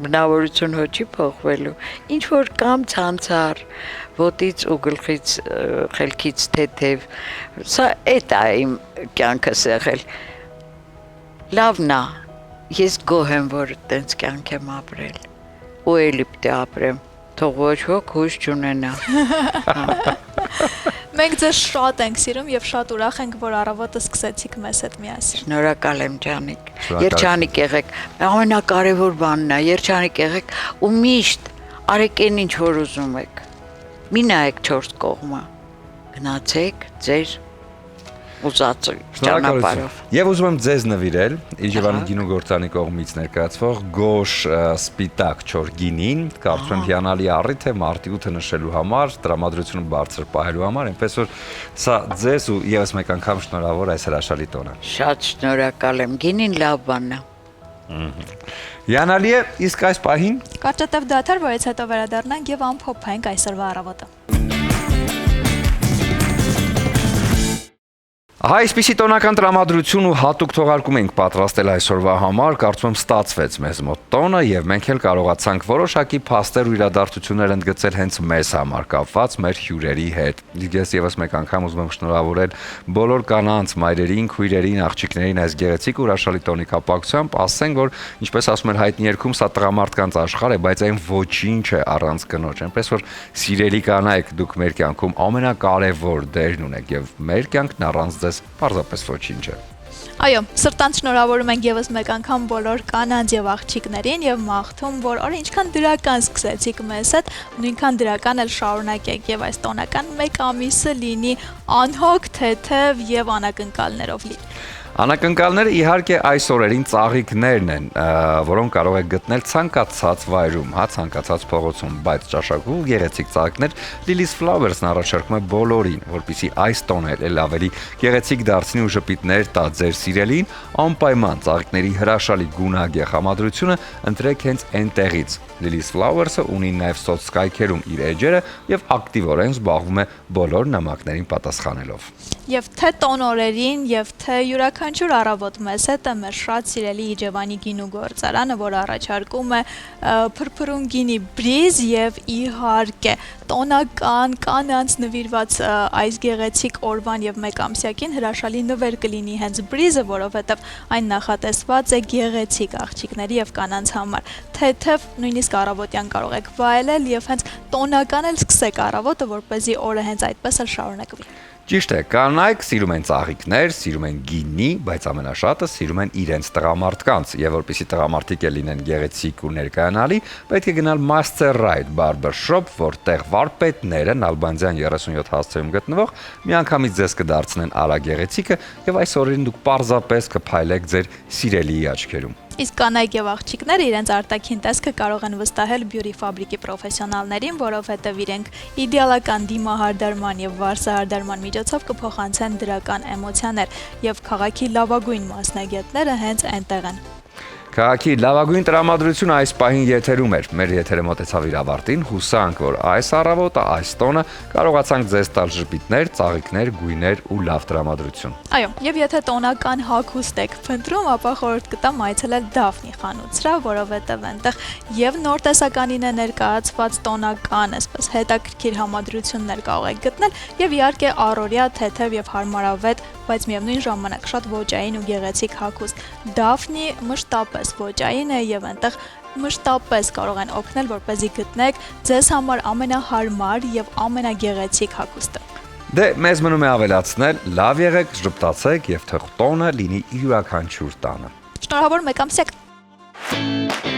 բնավորություն հոչի փոխվելու, ինչ որ կամ ցանցար, ոտից ու գլխից, խելքից թեթև, սա էդ է իմ կյանքս եղել, լավն է, ես գոհ եմ, որ տենց կյանք եմ ապրել, ու էլի պիտի ապրեմ, թող ոչ ոք հույս չունենա։
Մենք ձեզ շատ ենք սիրում եւ շատ ուրախ ենք, որ առավոտը սկսեցիք մեզ հետ միասին։
Շնորհակալ եմ, Ջանիկ։ Երջանիկ եղեք։ Ամենակարևոր բանն է, երջանիկ եղեք ու միշտ արեք այն ինչ որ ուզում եք։ Մի նայեք 4 կողմը։ Գնացեք ձեր ուզած ճանապարհով։
Եվ ուզում եմ ձեզ նվիրել Իջևանի գինուգործանի կողմից ներկայացվող Գոշ սպիտակ չոր գինին, կարծում եմ հիանալի առիթ է մարտի 8-ը նշելու համար, տրամադրությունը բարձր պահելու համար, այնպես որ սա ձեզ ու եւս մեկ անգամ շնորհավոր այս հրաշալի տոնը։
Շատ շնորհակալ եմ, գինին լավ բան է։
Հիանալի է, իսկ այս պահին
Կարճատև դադար, որից հետո վերադառնանք եւ ամփոփենք այսօրվա առավոտը։
Ահա այսպիսի տոնական տրամադրություն ու հատուկ թողարկում ենք պատրաստել այսօրվա համար, կարծում եմ ստացվեց մեզ մոտ տոնը եւ մենք էլ կարողացանք որոշակի փաստեր ու իրադարձություններ ընդգծել հենց մեզ համար կապված մեր հյուրերի հետ։ Ես եւս մեկ անգամ ուզում եմ շնորհավորել բոլոր կանանց, մայրերին, քույրերին, աղջիկներին այս գեղեցիկ ու հրաշալի տոնի կապակցությամբ, ասենք որ ինչպես ասում են հայտնի երգում, սա տղամարդկանց աշխարհ է, բայց այն ոչինչ է առանց կնոջ, այնպես որ սիրելի կանայք, դուք մեր կյանքում ամենակարևոր դերն ունեք եւ մեր կյանքն առանց պարզապես ոչինչ է։
Այո, սրտանց շնորհավորում ենք եւս մեկ անգամ բոլոր կանանց եւ աղջիկներին եւ մաղթում, որ օրը ինչքան դրական սկսեցիք մեզ հետ, նույնքան դրական էլ շարունակեք եւ այս տոնական մեկ ամիսը լինի անհոգ, թեթև եւ անակնկալներով լի։
Անակնկալները իհարկե այս օրերին ծաղիկներն են, որոնք կարող եք գտնել ցանկացած վայրում, հա, ցանկացած փողոցում, բայց ճաշակու գեղեցիկ ծաղիկներ Lily's Flowers-ն առաջարկում է բոլորին, որպեսզի այս տոնը էլ ավելի գեղեցիկ դարձնի ու ժպիտներ տա ձեր սիրելին, անպայման ծաղիկների հրաշալի գունագեղ համադրությունը ընտրեք հենց այնտեղից։ Lily's Flowers-ը ունի նաև սոցկայքերում իր էջերը եւ ակտիվորեն զբաղվում է բոլոր նամակներին պատասխանելով։
Եվ թե տոնորերին, եւ թե յուրաքանչյուր առավոտ մեզ հետ է մեր շատ սիրելի Իջևանի գինու գործարանը, որ առաջարկում է փրփրուն գինի բրիզ եւ իհարկե տոնական կանանց նվիրված այս գեղեցիկ օրվան եւ մեկամսյակին հրաշալի նվեր կլինի հենց բրիզը, որովհետեւ այն նախատեսված է գեղեցիկ աղջիկների եւ կանանց համար։ Թեթև նույնիսկ առավոտյան կարող եք վայելել եւ հենց տոնական էլ սկսեք առավոտը, որպեսզի օրը հենց այդպես էլ շարունակվի։
Ճիշտ է, կանայք սիրում են ծաղիկներ, սիրում են գինի, բայց ամենաշատը սիրում են իրենց տղամարդկանց, եւ որպեսզի տղամարդիկ լինեն գեղեցիկ ու ներկայանալի, պետք է գնալ Master Right Barber Shop, որտեղ վարպետները Նալբանդյան 37 հասցեում գտնվող միանգամից ձեզ կդարձնեն արագեղեցիկը եւ այս օրերին դուք պարզապես կփայլեք ձեր սիրելիի աչքերում։
Իսկ կանայք եւ աղջիկները իրենց արտաքին տեսքը կարող են վստահել բյուրի ֆաբրիկի պրոֆեսիոնալներին, որովհետեւ իրենք իդեալական դիմահարդարման եւ վարսահարդարման միջոցով կփոխանցեն դրական էմոցիաներ եւ քաղաքի լավագույն մասնագետները հենց այնտեղ են։
Քաղաքի լավագույն տրամադրությունը այս պահին եթերում էր։ Մեր եթերը մոտեցավ իր ավարտին, հուսանք, որ այս առավոտը, այս տոնը կարողացանք ձեզ տալ ժպիտներ, ծաղիկներ, գույներ ու լավ տրամադրություն։
Այո, եւ եթե տոնական հագուստ եք փնտրում, ապա խորհուրդ կտամ այցելել Դաֆնի խանութսրա, որովհետեւ այնտեղ եւ նոր տեսականին է ներկայացված տոնական, այսպես հետաքրքիր համադրություններ կարող եք գտնել եւ իհարկե առօրյա թեթև եւ հարմարավետ, բայց միևնույն ժամանակ շատ ոճային ու գեղեցիկ հագուստ։ Դաֆնի մշտապես ոճային է եւ այնտեղ մշտապես կարող են օգնել, որպեսզի գտնեք ձեզ համար ամենահարմար եւ ամենագեղեցիկ հագուստը։
Դե մեզ մնում է ավելացնել, լավ եղեք, ժպտացեք եւ թող տոնը լինի յուրաքանչյուր տանը։
Շնորհավոր մեկ ամսյակ։